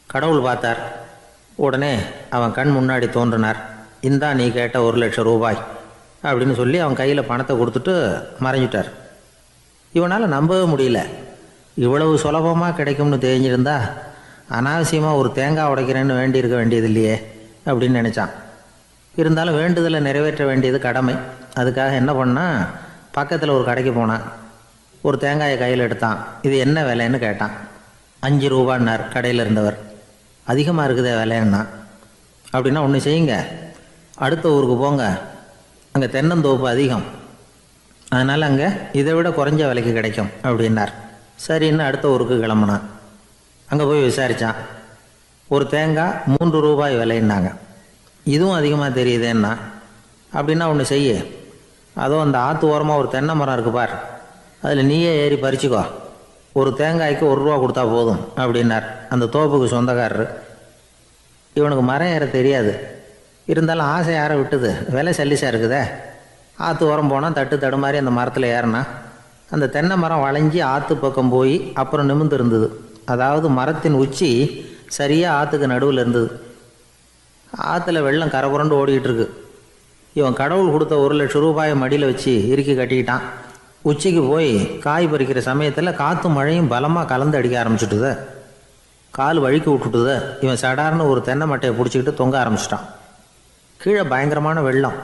கடவுள் பார்த்தார். உடனே அவன் கண் முன்னாடி தோன்றினார். இந்தா நீ கேட்ட 1,00,000 ரூபாய் அப்படின்னு சொல்லி அவன் கையில் பணத்தை கொடுத்துட்டு மறைஞ்சிட்டார். இவனால் நம்பவே முடியல. இவ்வளவு சுலபமாக கிடைக்கும்னு தெரிஞ்சிருந்தா அனாவசியமாக ஒரு தேங்காய் உடைக்கிறேன்னு வேண்டியிருக்க வேண்டியது இல்லையே அப்படின்னு நினச்சான். இருந்தாலும் வேண்டுதலை நிறைவேற்ற வேண்டியது கடமை. அதுக்காக என்ன பண்ணால், பக்கத்தில் ஒரு கடைக்கு போனான். ஒரு தேங்காயை கையில் எடுத்தான். இது என்ன விலைன்னு கேட்டான். 5 ரூபான்னார் கடையில் இருந்தவர். அதிகமாக இருக்குதே விலைன்னா. அப்படின்னா ஒன்று செய்யுங்க, அடுத்த ஊருக்கு போங்க, அங்கே தென்னந்தோப்பு அதிகம், அதனால் அங்கே இதை விட குறைஞ்ச விலைக்கு கிடைக்கும் அப்படின்னார். சரின்னு அடுத்த ஊருக்கு கிளம்புனான். அங்கே போய் விசாரித்தான். ஒரு தேங்காய் 3 ரூபாய் விலைன்னாங்க. இதுவும் அதிகமாக தெரியுதேன்னா. அப்படின்னா ஒன்று செய்ய, அதோ அந்த ஆற்று ஓரமாக ஒரு தென்னை மரம் இருக்கு பார், அதில் நீயே ஏறி பறிச்சுக்கோ, ஒரு தேங்காய்க்கு 1 ரூபா கொடுத்தா போதும் அப்படின்னார் அந்த தோப்புக்கு சொந்தக்காரரு. இவனுக்கு மரம் ஏற தெரியாது, இருந்தாலும் ஆசை யாரை விட்டுது, விலை சல்லிசாக இருக்குதே. ஆற்று ஓரம் போனால் தட்டு தடுமாறி அந்த மரத்தில் ஏறினா அந்த தென்னை மரம் வளைஞ்சி ஆற்று பக்கம் போய் அப்புறம் நிமிர்ந்து இருந்தது. அதாவது மரத்தின் உச்சி சரியாக ஆற்றுக்கு நடுவில் இருந்தது. ஆற்றுல வெள்ளம் கரைபுரண்டு ஓடிக்கிட்டு இருக்கு. இவன் கடவுள் கொடுத்த 1,00,000 ரூபாயை மடியில் வச்சு இறுக்கி கட்டிக்கிட்டான். உச்சிக்கு போய் காய் பறிக்கிற சமயத்தில் காற்று மழையும் பலமாக கலந்து அடிக்க ஆரம்பிச்சுட்டுது. கால் வழுக்கி விட்டுட்டுது. இவன் சடார்னு ஒரு தென்னை மட்டையை பிடிச்சிக்கிட்டு தொங்க ஆரம்பிச்சிட்டான். கீழே பயங்கரமான வெள்ளம்,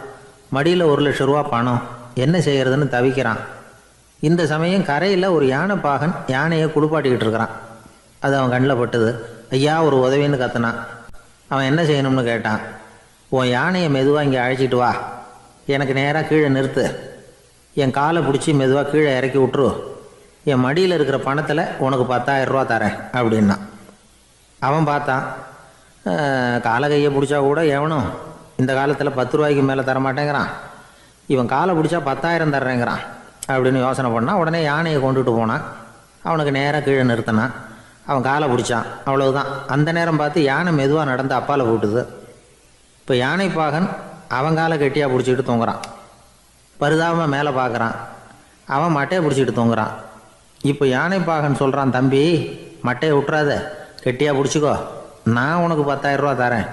மடியில் 1,00,000 ரூபா பணம், என்ன செய்கிறதுன்னு தவிக்கிறான். இந்த சமயம் கரையில் ஒரு யானை பாகன் யானையை குளிப்பாட்டிக்கிட்டு இருக்கிறான். அது அவன் கண்ணில் பட்டுது. ஐயா ஒரு உதவின்னு கத்துனான். அவன் என்ன செய்யணும்னு கேட்டான். உன் யானையை மெதுவாக இங்கே அழைச்சிட்டு வா, எனக்கு நேராக கீழே நிறுத்து, என் காலை பிடிச்சி மெதுவாக கீழே இறக்கி விட்டுரு, என் மடியில் இருக்கிற பணத்தில் உனக்கு 10,000 ரூபா தரேன் அப்படின்னா. அவன் பார்த்தான். காலை கையை பிடிச்சா கூட எவனும் இந்த காலத்தில் 10 ரூபாய்க்கு மேலே தரமாட்டேங்கிறான், இவன் காலை பிடிச்சா 10,000 தர்றேங்கிறான் அப்படின்னு யோசனை பண்ணான். உடனே யானையை கொண்டுட்டு போனான். அவனுக்கு நேராக கீழே நிறுத்தினான். அவன் காலை பிடிச்சான். அவ்வளவுதான். அந்த நேரம் பார்த்து யானை மெதுவாக நடந்து அப்பால் போட்டுது. இப்போ யானை பாகன் அவன் காலை கெட்டியாக பிடிச்சிக்கிட்டு தொங்குறான். பரிதாபமாக மேலே பார்க்குறான். அவன் மட்டையை பிடிச்சிக்கிட்டு தொங்குறான். இப்போ யானை பாகன் சொல்கிறான், தம்பி மட்டையை விட்டுறாத, கெட்டியாக பிடிச்சிக்கோ, நான் உனக்கு 10,000 ரூபா தரேன்,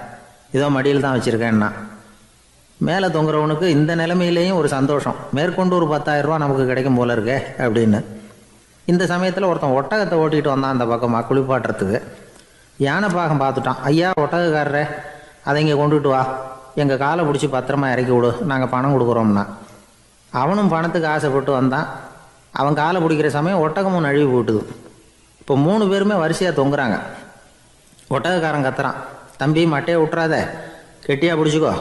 இதோ மடியில் தான் வச்சுருக்கேன்னா. மேலே தொங்குறவனுக்கு இந்த நிலைமையிலேயும் ஒரு சந்தோஷம், மேற்கொண்டு ஒரு 10,000 ரூபா நமக்கு கிடைக்கும் போல இருக்கே அப்படின்னு. இந்த சமயத்தில் ஒருத்தன் ஒட்டகத்தை ஓட்டிகிட்டு வந்தான் அந்த பக்கமாக குளிப்பாட்டுறதுக்கு. யானை பாகம் பார்த்துட்டான். ஐயா ஒட்டகக்காரரே, அதை இங்கே கொண்டுட்டு வா, எங்கள் காலை பிடிச்சி பத்திரமா இறக்கி விடு, நாங்கள் பணம் கொடுக்குறோம்னா. அவனும் பணத்துக்கு ஆசைப்பட்டு வந்தான். அவன் காலை பிடிக்கிற சமயம் ஒட்டகமும் நழுவி போட்டுது. இப்போ 3 பேருமே வரிசையாக தொங்குறாங்க. ஒட்டகக்காரன் கத்துறான், தம்பி மட்டையை விட்டுறாத, கெட்டியாக பிடிச்சிக்கோ,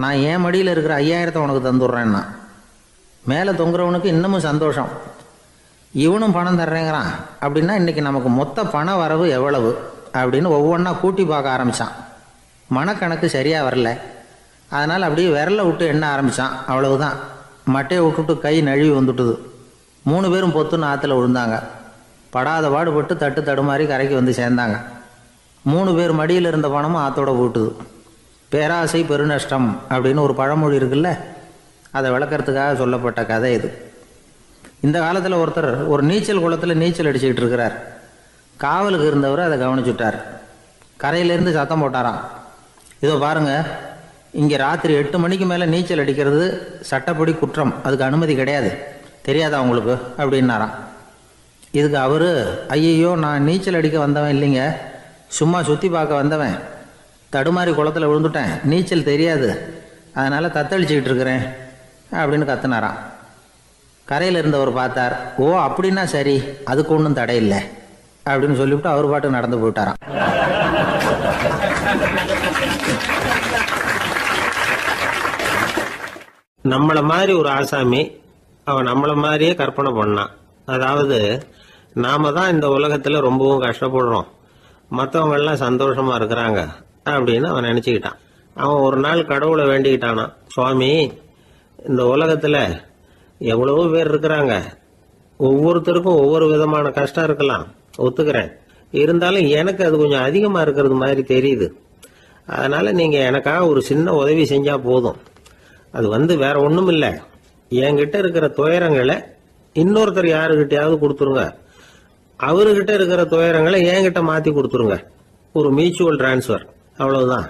நான் என் மடியில் இருக்கிற 5,000 உனக்கு தந்துடுறேன்னா. மேலே தொங்குறவனுக்கு இன்னமும் சந்தோஷம், இவனும் பணம் தர்றேங்கிறான். அப்படின்னா இன்றைக்கி நமக்கு மொத்த பண வரவு எவ்வளவு அப்படின்னு ஒவ்வொன்றா கூட்டி பார்க்க ஆரம்பித்தான். மனக்கணக்கு சரியாக வரல. அதனால் அப்படியே விரலை விட்டு எண்ண ஆரம்பித்தான். அவ்வளவுதான். மட்டையை விட்டுட்டு கை நழுவி வந்துட்டுது. 3 பேரும் பொத்துன்னு ஆற்றுல விழுந்தாங்க. படாத பாடுபட்டு தட்டு தடுமாறி கரைக்கு வந்து சேர்ந்தாங்க. 3 பேர் மடியில் இருந்த பணமும் ஆத்தோட போட்டுது. பேராசை பெருநஷ்டம் அப்படின்னு ஒரு பழமொழி இருக்குல்ல, அதை விளக்கறதுக்காக சொல்லப்பட்ட கதை இது. இந்த காலத்தில் ஒருத்தர் ஒரு நீச்சல் குளத்தில் நீச்சல் அடிச்சுக்கிட்டு இருக்கிறார். காவலுக்கு இருந்தவர் அதை கவனிச்சுட்டார். கரையிலேருந்து சத்தம் போட்டாராம், இதோ பாருங்க, இங்கே ராத்திரி 8 மணிக்கு மேலே நீச்சல் அடிக்கிறது சட்டப்படி குற்றம், அதுக்கு அனுமதி கிடையாது, தெரியாதா உங்களுக்கு அப்படின்னாராம். இதுக்கு அவர், ஐயையோ நான் நீச்சல் அடிக்க வந்தவன் இல்லைங்க, சும்மா சுற்றி பார்க்க வந்தவன், தடுமாறி குளத்தில் விழுந்துட்டேன், நீச்சல் தெரியாது, அதனால் தத்தளிச்சுக்கிட்டு இருக்கிறேன் அப்படின்னு கத்துனாராம். கரையில் இருந்தவர் பார்த்தார், ஓ அப்படின்னா சரி, அதுக்கு ஒன்றும் தடை இல்லை அப்படின்னு சொல்லிவிட்டு அவர் பாட்டு நடந்து போயிட்டாராம். நம்மள மாதிரி ஒரு ஆசாமி அவன் நம்மள மாதிரியே கற்பனை பண்ணான். அதாவது நாம தான் இந்த உலகத்துல ரொம்பவும் கஷ்டப்படுறோம், மற்றவங்க எல்லாம் சந்தோஷமா இருக்கிறாங்க அப்படின்னு அவன் நினைச்சுக்கிட்டான். அவன் ஒரு நாள் கடவுளை வேண்டிக்கிட்டானான், சுவாமி, இந்த உலகத்துல எவ்வளவோ பேர் இருக்கிறாங்க, ஒவ்வொருத்தருக்கும் ஒவ்வொரு விதமான கஷ்டம் இருக்கலாம், ஒத்துக்கிறேன், இருந்தாலும் எனக்கு அது கொஞ்சம் அதிகமா இருக்கிறது மாதிரி தெரியுது, அதனால நீங்க எனக்காக ஒரு சின்ன உதவி செஞ்சா போதும். அது வேற ஒண்ணும் இல்லை, என்கிட்ட இருக்கிற துயரங்களை இன்னொருத்தர் யாருக்கிட்டையாவது கொடுத்துருங்க, அவர்கிட்ட இருக்கிற துயரங்களை என்கிட்ட மாத்தி கொடுத்துருங்க, ஒரு மியூச்சுவல் டிரான்ஸ்ஃபர், அவ்வளவுதான்,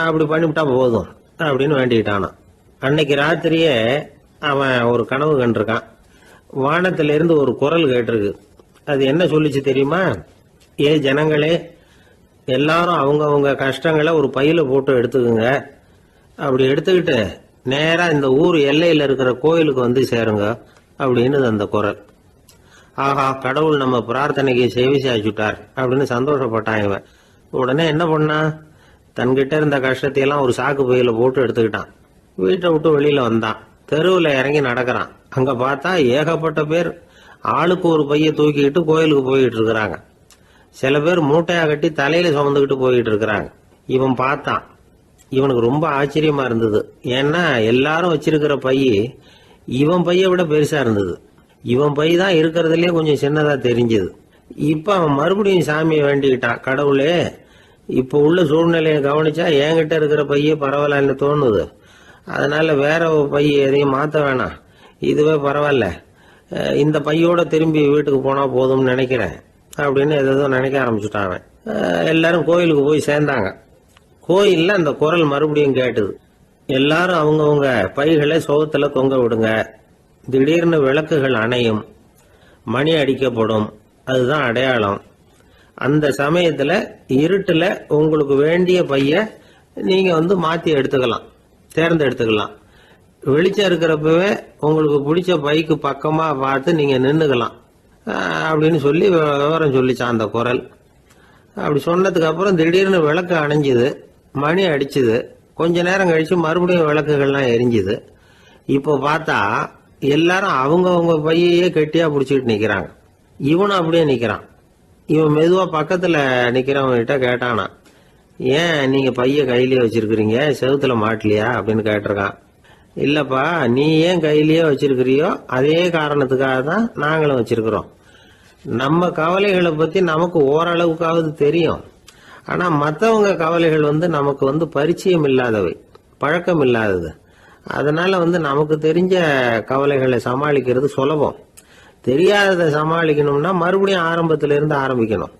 அப்படி பண்ணிவிட்டா போதும் அப்படின்னு வேண்டிக்கிட்டானான். அன்னைக்கு ராத்திரியே அவன் ஒரு கனவு கண்டிருக்கான். வானத்திலிருந்து ஒரு குரல் கேட்டிருக்கு. அது என்ன சொல்லிச்சு தெரியுமா? ஏ ஜனங்களே, எல்லாரும் அவங்கவுங்க கஷ்டங்களை ஒரு பையில போட்டு எடுத்துக்குங்க, அப்படி எடுத்துக்கிட்டு நேரா இந்த ஊர் எல்லையில இருக்கிற கோயிலுக்கு வந்து சேருங்க அப்படின்னு அந்த குரல். ஆஹா, கடவுள் நம்ம பிரார்த்தனைக்கு செவி சாய்ச்சுட்டார் அப்படின்னு சந்தோஷப்பட்டான் இவன். உடனே என்ன பண்ணா, தன்கிட்ட இருந்த கஷ்டத்தையெல்லாம் ஒரு சாக்கு பையில போட்டு எடுத்துக்கிட்டான். வீட்டை விட்டு வெளியில வந்தான். தெருவில் இறங்கி நடக்கிறான். அங்க பார்த்தா ஏகப்பட்ட பேர் ஆளுக்கு ஒரு பைய தூக்கிக்கிட்டு கோயிலுக்கு போயிட்டு இருக்கிறாங்க. சில பேர் மூட்டையா கட்டி தலையில சுமந்துக்கிட்டு போயிட்டு இருக்கிறாங்க. இவன் பார்த்தான். இவனுக்கு ரொம்ப ஆச்சரியமா இருந்தது. ஏன்னா எல்லாரும் வச்சிருக்கிற பை இவன் பைய விட பெருசா இருந்தது. இவன் பை தான் இருக்கிறதுலயே கொஞ்சம் சின்னதா தெரிஞ்சது. இப்ப அவன் மறுபடியும் சாமியை வேண்டிக்கிட்டான், கடவுளே, இப்ப உள்ள சூழ்நிலையை கவனிச்சா என்கிட்ட இருக்கிற பைய பரவாயில்லன்னு தோணுது, அதனால வேற பை எதையும் மாத்த வேணாம், இதுவே பரவாயில்ல, இந்த பையோட திரும்பி வீட்டுக்கு போனா போதும்னு நினைக்கிறேன் அப்படின்னு ஏதோ நினைக்க ஆரம்பிச்சுட்டான் அவன். எல்லாரும் கோயிலுக்கு போய் சேர்ந்தாங்க. கோயில்ல அந்த குரல் மறுபடியும் கேட்டுது. எல்லாரும் அவங்கவுங்க பைகளை சோகத்துல தொங்க விடுங்க, திடீர்னு விளக்குகள் அணையும், மணி அடிக்கப்படும், அதுதான் அடையாளம். அந்த சமயத்துல இருட்டுல உங்களுக்கு வேண்டிய பைய நீங்க மாத்தி எடுத்துக்கலாம், தேர்ந்தெடுத்துக்கலாம். வெளிச்சம் இருக்கிறப்பவே உங்களுக்கு பிடிச்ச பைக்கு பக்கமா பார்த்து நீங்க நின்னுக்கலாம் அப்படின்னு சொல்லி விவரம் சொல்லிச்சான் அந்த குரல். அப்படி சொன்னதுக்கு அப்புறம் திடீர்னு விளக்கு அணைஞ்சுது, மணி அடிச்சுது. கொஞ்ச நேரம் கழிச்சு மறுபடியும் விளக்குகள்லாம் எரிஞ்சுது. இப்போ பார்த்தா எல்லாரும் அவங்கவுங்க பையையே கெட்டியா பிடிச்சிட்டு நிக்கிறாங்க. இவனும் அப்படியே நிக்கிறான். இவன் மெதுவா பக்கத்துல நிக்கிறவங்க கிட்ட கேட்டானா, ஏன் நீங்க பைய கையிலேயே வச்சிருக்கிறீங்க, செவுத்துல மாட்டலையா அப்படின்னு கேட்டிருக்கான். இல்லப்பா, நீ ஏன் கையிலேயே வச்சிருக்கிறியோ அதே காரணத்துக்காக தான் நாங்களும் வச்சிருக்கிறோம். நம்ம கவலைகளை பத்தி நமக்கு ஓரளவுக்காவது தெரியும், ஆனா மற்றவங்க கவலைகள் நமக்கு பரிச்சயம் இல்லாதவை, பழக்கம் இல்லாதது. அதனால நமக்கு தெரிஞ்ச கவலைகளை சமாளிக்கிறது சுலபம். தெரியாததை சமாளிக்கணும்னா மறுபடியும் ஆரம்பத்துல இருந்து ஆரம்பிக்கணும்.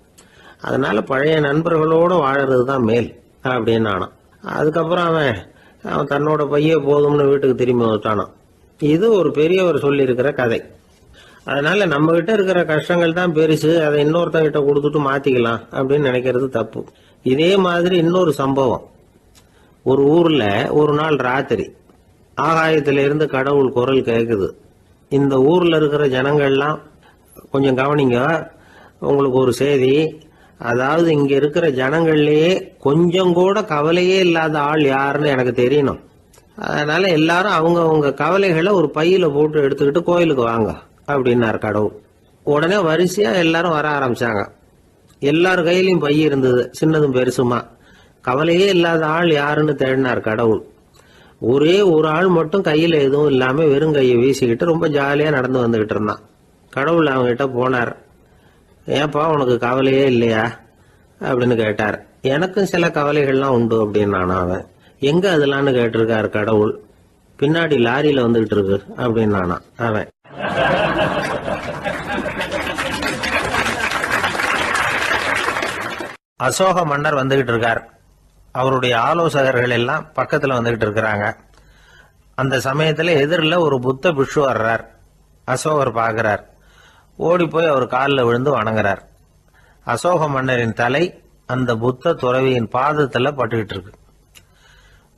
அதனால பழைய நண்பர்களோட வாழறது தான் மேல் அப்படின்னு ஆனான். அதுக்கப்புறம் அவன் தன்னோட பைய போதும்னு வீட்டுக்கு திரும்பி வந்துட்டானான். இது ஒரு பெரியவர் சொல்லி இருக்கிற கதை. அதனால நம்ம கிட்ட இருக்கிற கஷ்டங்கள் தான் பெருசு, அதை இன்னொருத்தங்கிட்ட கொடுத்துட்டு மாத்திக்கலாம் அப்படின்னு நினைக்கிறது தப்பு. இதே மாதிரி இன்னொரு சம்பவம். ஒரு ஊர்ல ஒரு நாள் ராத்திரி ஆகாயத்தில இருந்து கடவுள் குரல் கேக்குது. இந்த ஊர்ல இருக்கிற ஜனங்கள்லாம் கொஞ்சம் கவனிங்க, உங்களுக்கு ஒரு செய்தி. அதாவது இங்க இருக்கிற ஜனங்கள்லயே கொஞ்சம் கூட கவலையே இல்லாத ஆள் யாருன்னு எனக்கு தெரியணும். அதனால எல்லாரும் அவங்க கவலைகளை ஒரு பையில போட்டு எடுத்துக்கிட்டு கோயிலுக்கு வாங்க அப்படின்னாரு கடவுள். உடனே வரிசையா எல்லாரும் வர ஆரம்பிச்சாங்க. எல்லார் கையிலயும் பை இருந்தது, சின்னதும் பெருசுமா. கவலையே இல்லாத ஆள் யாருன்னு தேடினார் கடவுள். ஒரே ஒரு ஆள் மட்டும் கையில எதுவும் இல்லாம வெறும் கையை வீசிக்கிட்டு ரொம்ப ஜாலியா நடந்து வந்துகிட்டு இருந்தான். கடவுள் அவங்க கிட்ட போனார். ஏன்பா உனக்கு கவலையே இல்லையா அப்படின்னு கேட்டார். எனக்கும் சில கவலைகள்லாம் உண்டு அப்படின்னானா அவன். எங்க அதெல்லாம்னு கேட்டிருக்காரு கடவுள். பின்னாடி லாரியில வந்துகிட்டு இருக்கு அப்படின்னானா அவன். அசோக மன்னர் வந்துகிட்டு இருக்கார். அவருடைய ஆலோசகர்கள் எல்லாம் பக்கத்துல வந்துகிட்டு இருக்கிறாங்க. அந்த சமயத்துல எதிரில் ஒரு புத்த பிக்ஷு வர்றார். அசோகர் பார்க்கிறார். ஓடி போய் அவர் காலில் விழுந்து வணங்குறார். அசோக மன்னரின் தலை அந்த புத்த துறவியின் பாதத்துல பட்டுக்கிட்டு இருக்கு.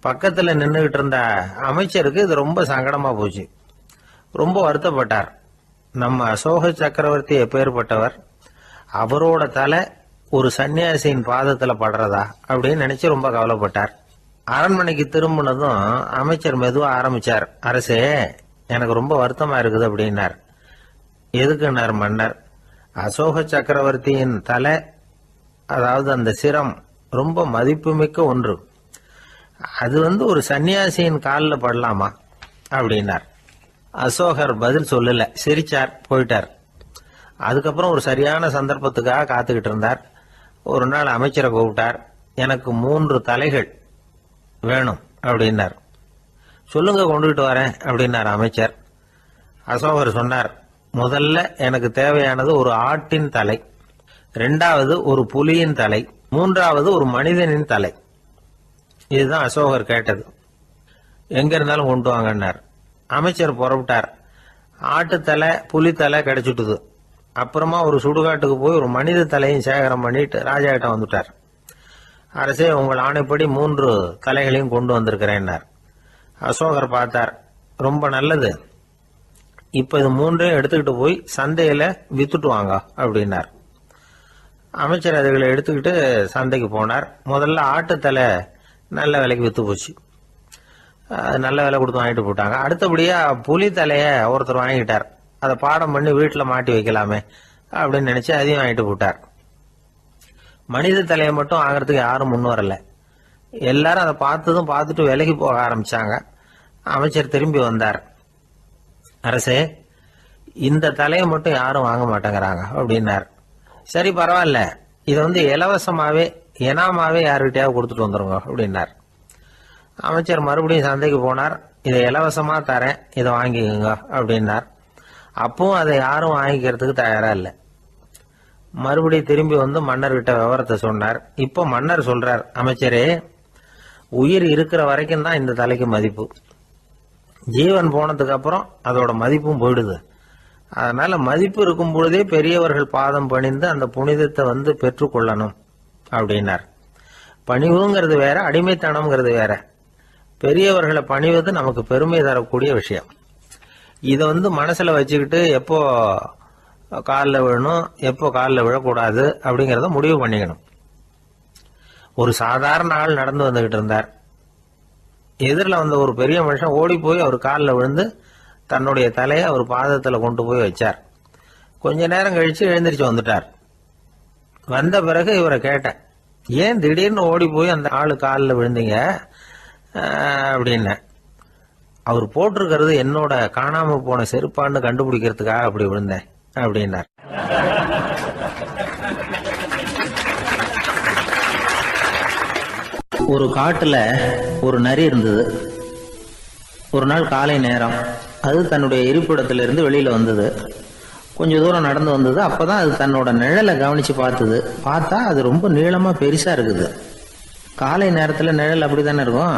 பக்கத்துல நின்றுகிட்டு இருந்த அமைச்சருக்கு இது ரொம்ப சங்கடமா போச்சு. ரொம்ப வருத்தப்பட்டார். நம்ம அசோக சக்கரவர்த்தி எப்பேற்பட்டவர், அவரோட தலை ஒரு சன்னியாசியின் பாதத்துல படுறதா அப்படின்னு நினைச்சு ரொம்ப கவலைப்பட்டார். அரண்மனைக்கு திரும்பினதும் அமைச்சர் மெதுவா ஆரம்பிச்சார். அரசே, எனக்கு ரொம்ப வருத்தமா இருக்குது அப்படின்னார். எதுக்குன்னார் மன்னர். அசோக சக்கரவர்த்தியின் தலை, அதாவது அந்த சிரம், ரொம்ப மதிப்புமிக்க ஒன்று. அது ஒரு சன்னியாசியின் காலில் படலாமா அப்படின்னார். அசோகர் பதில் சொல்லல, சிரிச்சார், போயிட்டார். அதுக்கப்புறம் ஒரு சரியான சந்தர்ப்பத்துக்காக காத்துக்கிட்டு இருந்தார். ஒரு நாள் அமைச்சரை கூப்பிட்டார். எனக்கு 3 தலைகள் வேணும் அப்படின்னார். சொல்லுங்க, கொண்டுகிட்டு வரேன் அப்படின்னார் அமைச்சர். அசோகர் சொன்னார், முதல்ல எனக்கு தேவையானது ஒரு ஆட்டின் தலை, 2வது ஒரு புலியின் தலை, 3வது ஒரு மனிதனின் தலை. இதுதான் அசோகர் கேட்டது. எங்க இருந்தாலும் கொண்டு வாங்கன்னார். அமைச்சர் புறப்பட்டார். ஆட்டுத்தலை, புலித்தலை கிடைச்சிட்டுது. அப்புறமா ஒரு சுடுகாட்டுக்கு போய் ஒரு மனித தலையும் சேகரம் பண்ணிட்டு ராஜா கிட்ட வந்துட்டார். அரசே, உங்கள் ஆணைப்படி 3 தலைகளையும் கொண்டு வந்திருக்கிறேன்னார். அசோகர் பார்த்தார். ரொம்ப நல்லது, இப்ப இது 3ஐயும் எடுத்துக்கிட்டு போய் சந்தையில வித்துட்டு வாங்க அப்படின்னார். அமைச்சர் அதுகளை எடுத்துக்கிட்டு சந்தைக்கு போனார். முதல்ல ஆட்டுத்தலை நல்ல விலைக்கு வித்து போச்சு. நல்ல விலை கொடுத்து வாங்கிட்டு போட்டாங்க. அடுத்தபடியா புலி தலைய ஒருத்தர் வாங்கிட்டார். அதை பாடம் பண்ணி வீட்டில் மாட்டி வைக்கலாமே அப்படின்னு நினைச்சு அதையும் வாங்கிட்டு போட்டார். மனித தலையை மட்டும் வாங்கறதுக்கு யாரும் முன் வரல. எல்லாரும் அதை பார்த்துட்டு விலகி போக ஆரம்பிச்சாங்க. அமைச்சர் திரும்பி வந்தார். அரசே, இந்த தலையை மட்டும் யாரும் வாங்க மாட்டேங்கிறாங்க அப்படின்னார். சரி, பரவாயில்ல, இதை இலவசமாவே எனாமாவே யாருக்கிட்டையாவது கொடுத்துட்டு வந்துருங்க அப்படின்னார். அமைச்சர் மறுபடியும் சந்தைக்கு போனார். இதை இலவசமா தரேன், இதை வாங்கிக்கோங்க அப்படின்னார். அப்பவும் அதை யாரும் வாங்கிக்கிறதுக்கு தயாரா இல்லை. மறுபடியும் திரும்பி வந்து மன்னர்கிட்ட விவரத்தை சொன்னார். இப்போ மன்னர் சொல்றார், அமைச்சரே, உயிர் இருக்கிற வரைக்கும் தான் இந்த தலைக்கு மதிப்பு. ஜீவன் போனதுக்கு அப்புறம் அதோட மதிப்பும் போயிடுது. அதனால மதிப்பு இருக்கும் பொழுதே பெரியவர்கள் பாதம் பணிந்து அந்த புனிதத்தை பெற்றுக்கொள்ளணும் அப்படின்னார். பணிவுங்கிறது வேற, அடிமைத்தனம்ங்கிறது வேற. பெரியவர்களை பணிவது நமக்கு பெருமை தரக்கூடிய விஷயம். இதை மனசுல வச்சுக்கிட்டு எப்போ காலில் விழணும், எப்போ காலில் விழக்கூடாது அப்படிங்கிறத முடிவு பண்ணிக்கணும். ஒரு சாதாரண ஆள் நடந்து வந்துகிட்டு இருந்தார். எதிரில் வந்த ஒரு பெரிய மனுஷன் ஓடி போய் அவர் காலில் விழுந்து தன்னுடைய தலையை அவர் பாதத்தில் கொண்டு போய் வச்சார். கொஞ்ச நேரம் கழிச்சு எழுந்திரிச்சு வந்துட்டார். வந்த பிறகு இவரை கேட்டேன், ஏன் திடீர்னு ஓடி போய் அந்த ஆளு காலில் விழுந்தீங்க அப்படின்னு. அவர் போட்டிருக்கிறது என்னோட காணாம போன செருப்பான்னு கண்டுபிடிக்கிறதுக்காக அப்படி விழுந்தேன் அப்படின்னார். ஒரு காட்டுல ஒரு நரி இருந்தது. ஒரு நாள் காலை நேரம் அது தன்னுடைய இருப்பிடத்திலிருந்து வெளியில வந்தது. கொஞ்ச தூரம் நடந்து வந்தது. அப்பதான் அது தன்னோட நிழலை கவனிச்சு பார்த்தது. பார்த்தா அது ரொம்ப நீளமா பெருசா இருக்குது. காலை நேரத்துல நிழல் அப்படித்தானே இருக்கும்.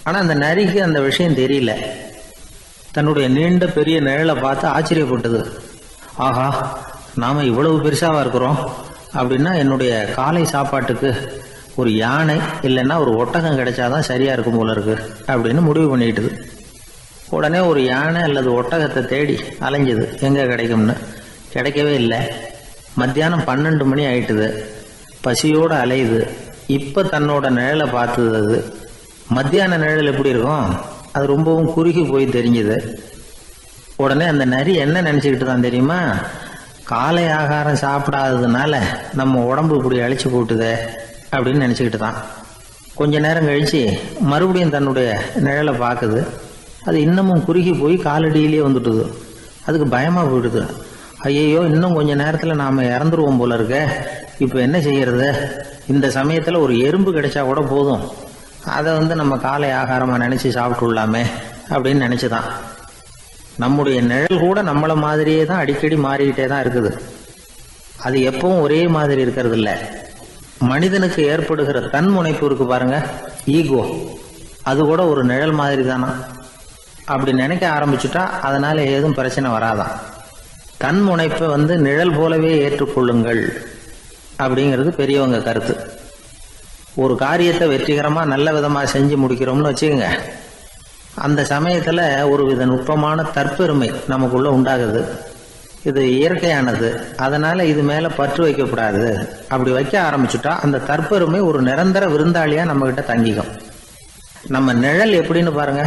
ஆனா அந்த நரிக்கு அந்த விஷயம் தெரியல. தன்னுடைய நீண்ட பெரிய நிழலை பார்த்து ஆச்சரியப்பட்டது. ஆஹா, நாம இவ்வளவு பெருசாவா இருக்கிறோம் அப்படின்னா என்னுடைய காலை சாப்பாட்டுக்கு ஒரு யானை இல்லைன்னா ஒரு ஒட்டகம் கிடைச்சாதான் சரியா இருக்கும் போல இருக்கு அப்படின்னு முடிவு பண்ணிக்கிட்டது. உடனே ஒரு யானை அல்லது ஒட்டகத்தை தேடி அலைஞ்சது, எங்க கிடைக்கும்னு. கிடைக்கவே இல்லை. மத்தியானம் 12 மணி ஆயிட்டுது. பசியோட அலையுது. இப்ப தன்னோட நிழலை பார்த்தது. அது மத்தியான நிழல் எப்படி இருக்கும், அது ரொம்பவும் குறுகி போய் தெரிஞ்சது. உடனே அந்த நரி என்ன நினைச்சுக்கிட்டு தான் தெரியுமா, காலை ஆகாரம் சாப்பிடாததுனால நம்ம உடம்பு இப்படி அழிச்சு போட்டுதே அப்படின்னு நினைச்சுக்கிட்டு தான். கொஞ்ச நேரம் கழிச்சு மறுபடியும் தன்னுடைய நிழலை பார்க்குது. அது இன்னமும் குறுகி போய் காலடியிலேயே வந்துட்டுது. அதுக்கு பயமா போயிடுது. ஐயோ இன்னும் கொஞ்ச நேரத்தில் நாம் இறந்துருவோம் போல இருக்க, இப்போ என்ன செய்யறது? இந்த சமயத்தில் ஒரு எறும்பு கிடைச்சா கூட போதும், அதை நம்ம காலை ஆகாரமாக நினச்சி சாப்பிட்டுள்ளாமே அப்படின்னு நினச்சிதான். நம்முடைய நிழல் கூட நம்மளை மாதிரியே தான் அடிக்கடி மாறிக்கிட்டே தான் இருக்குது. அது எப்பவும் ஒரே மாதிரி இருக்கிறது இல்லை. மனிதனுக்கு ஏற்படுகிற தன்முனைப்பு இருக்கு பாருங்க, ஈகோ, அது கூட ஒரு நிழல் மாதிரி தானா. அப்படி நினைக்க ஆரம்பிச்சுட்டா அதனால ஏதும் பிரச்சனை வராதான். தன்முனைப்பை நிழல் போலவே ஏற்றுக்கொள்ளுங்கள் அப்படிங்கிறது பெரியவங்க கருத்து. ஒரு காரியத்தை வெற்றிகரமா நல்ல விதமா செஞ்சு முடிக்கிறோம்னு வச்சுக்கோங்க, அந்த சமயத்துல ஒரு வித நுட்பமான தற்பெருமை நமக்குள்ள உண்டாகுது. இது இயற்கையானது, அதனால இது மேல பற்று வைக்கக்கூடாது. அப்படி வைக்க ஆரம்பிச்சுட்டா அந்த தற்பெருமை ஒரு நிரந்தர விருந்தாளியா நம்ம கிட்ட தங்கிக்கும். நம்ம நிழல் எப்படின்னு பாருங்க,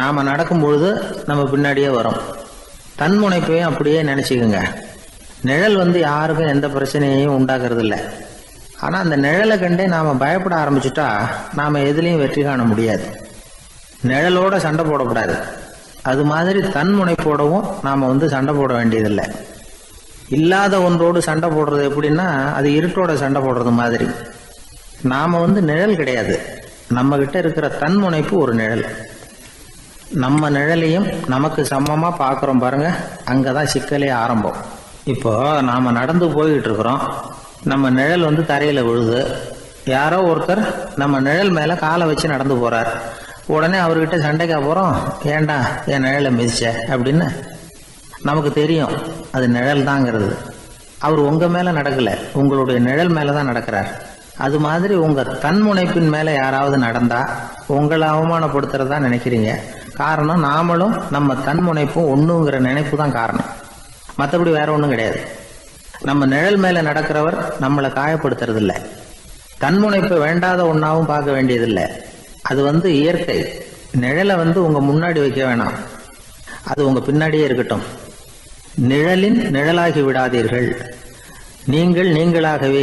நாம நடக்கும் பொழுது நம்ம பின்னாடியே வரும். தன்முனைப்பையும் அப்படியே நினைச்சுக்குங்க. நிழல் யாருக்கும் எந்த பிரச்சனையையும் உண்டாக்குறது இல்லை. ஆனா அந்த நிழலை கண்டே நாம பயப்பட ஆரம்பிச்சுட்டா நாம எதுலையும் வெற்றி காண முடியாது. நிழலோட சண்டை போடக்கூடாது. அது மாதிரி தன்முனைப்போடவும் நாம சண்டை போட வேண்டியதில்லை. இல்லாத ஒன்றோடு சண்டை போடுறது எப்படின்னா, அது இருட்டோட சண்டை போடுறது மாதிரி. நாம நிழல் கிடையாது, நம்ம கிட்ட இருக்கிற தன்முனைப்பு ஒரு நிழல். நம்ம நிழலையும் நமக்கு சமமா பார்க்குறோம் பாருங்க, அங்கதான் சிக்கலே ஆரம்பம். இப்போ நாம நடந்து போய்கிட்டு இருக்கிறோம், நம்ம நிழல் தரையில விழுது. யாரோ ஒருத்தர் நம்ம நிழல் மேல காலை வச்சு நடந்து போறார். உடனே அவர்கிட்ட சண்டைக்கா போறோம், ஏண்டா என் நிழலை மிதிச்ச அப்படின்னு. நமக்கு தெரியும் அது நிழல் தாங்கிறது. அவர் உங்க மேல நடக்கல, உங்களுடைய நிழல் மேலதான் நடக்கிறார். அது மாதிரி உங்க தன்முனைப்பின் மேல யாராவது நடந்தா உங்களை அவமானப்படுத்துறதா நினைக்கிறீங்க. காரணம், நாமளும் நம்ம தன்முனைப்பும் ஒண்ணுங்கிற நினைப்பு தான் காரணம், மற்றபடி வேற ஒன்றும் கிடையாது. நம்ம நிழல் மேல நடக்கிறவர் நம்மளை காயப்படுத்துறது இல்லை. தன்முனைப்பை வேண்டாத ஒன்னாவும் பார்க்க வேண்டியதில்லை. அது இயற்கை. நிழலை உங்க முன்னாடி வைக்க வேணாம், அது உங்க பின்னாடியே இருக்கட்டும். நிழலின் நிழலாகி விடாதீர்கள், நீங்கள் நீங்களாகவே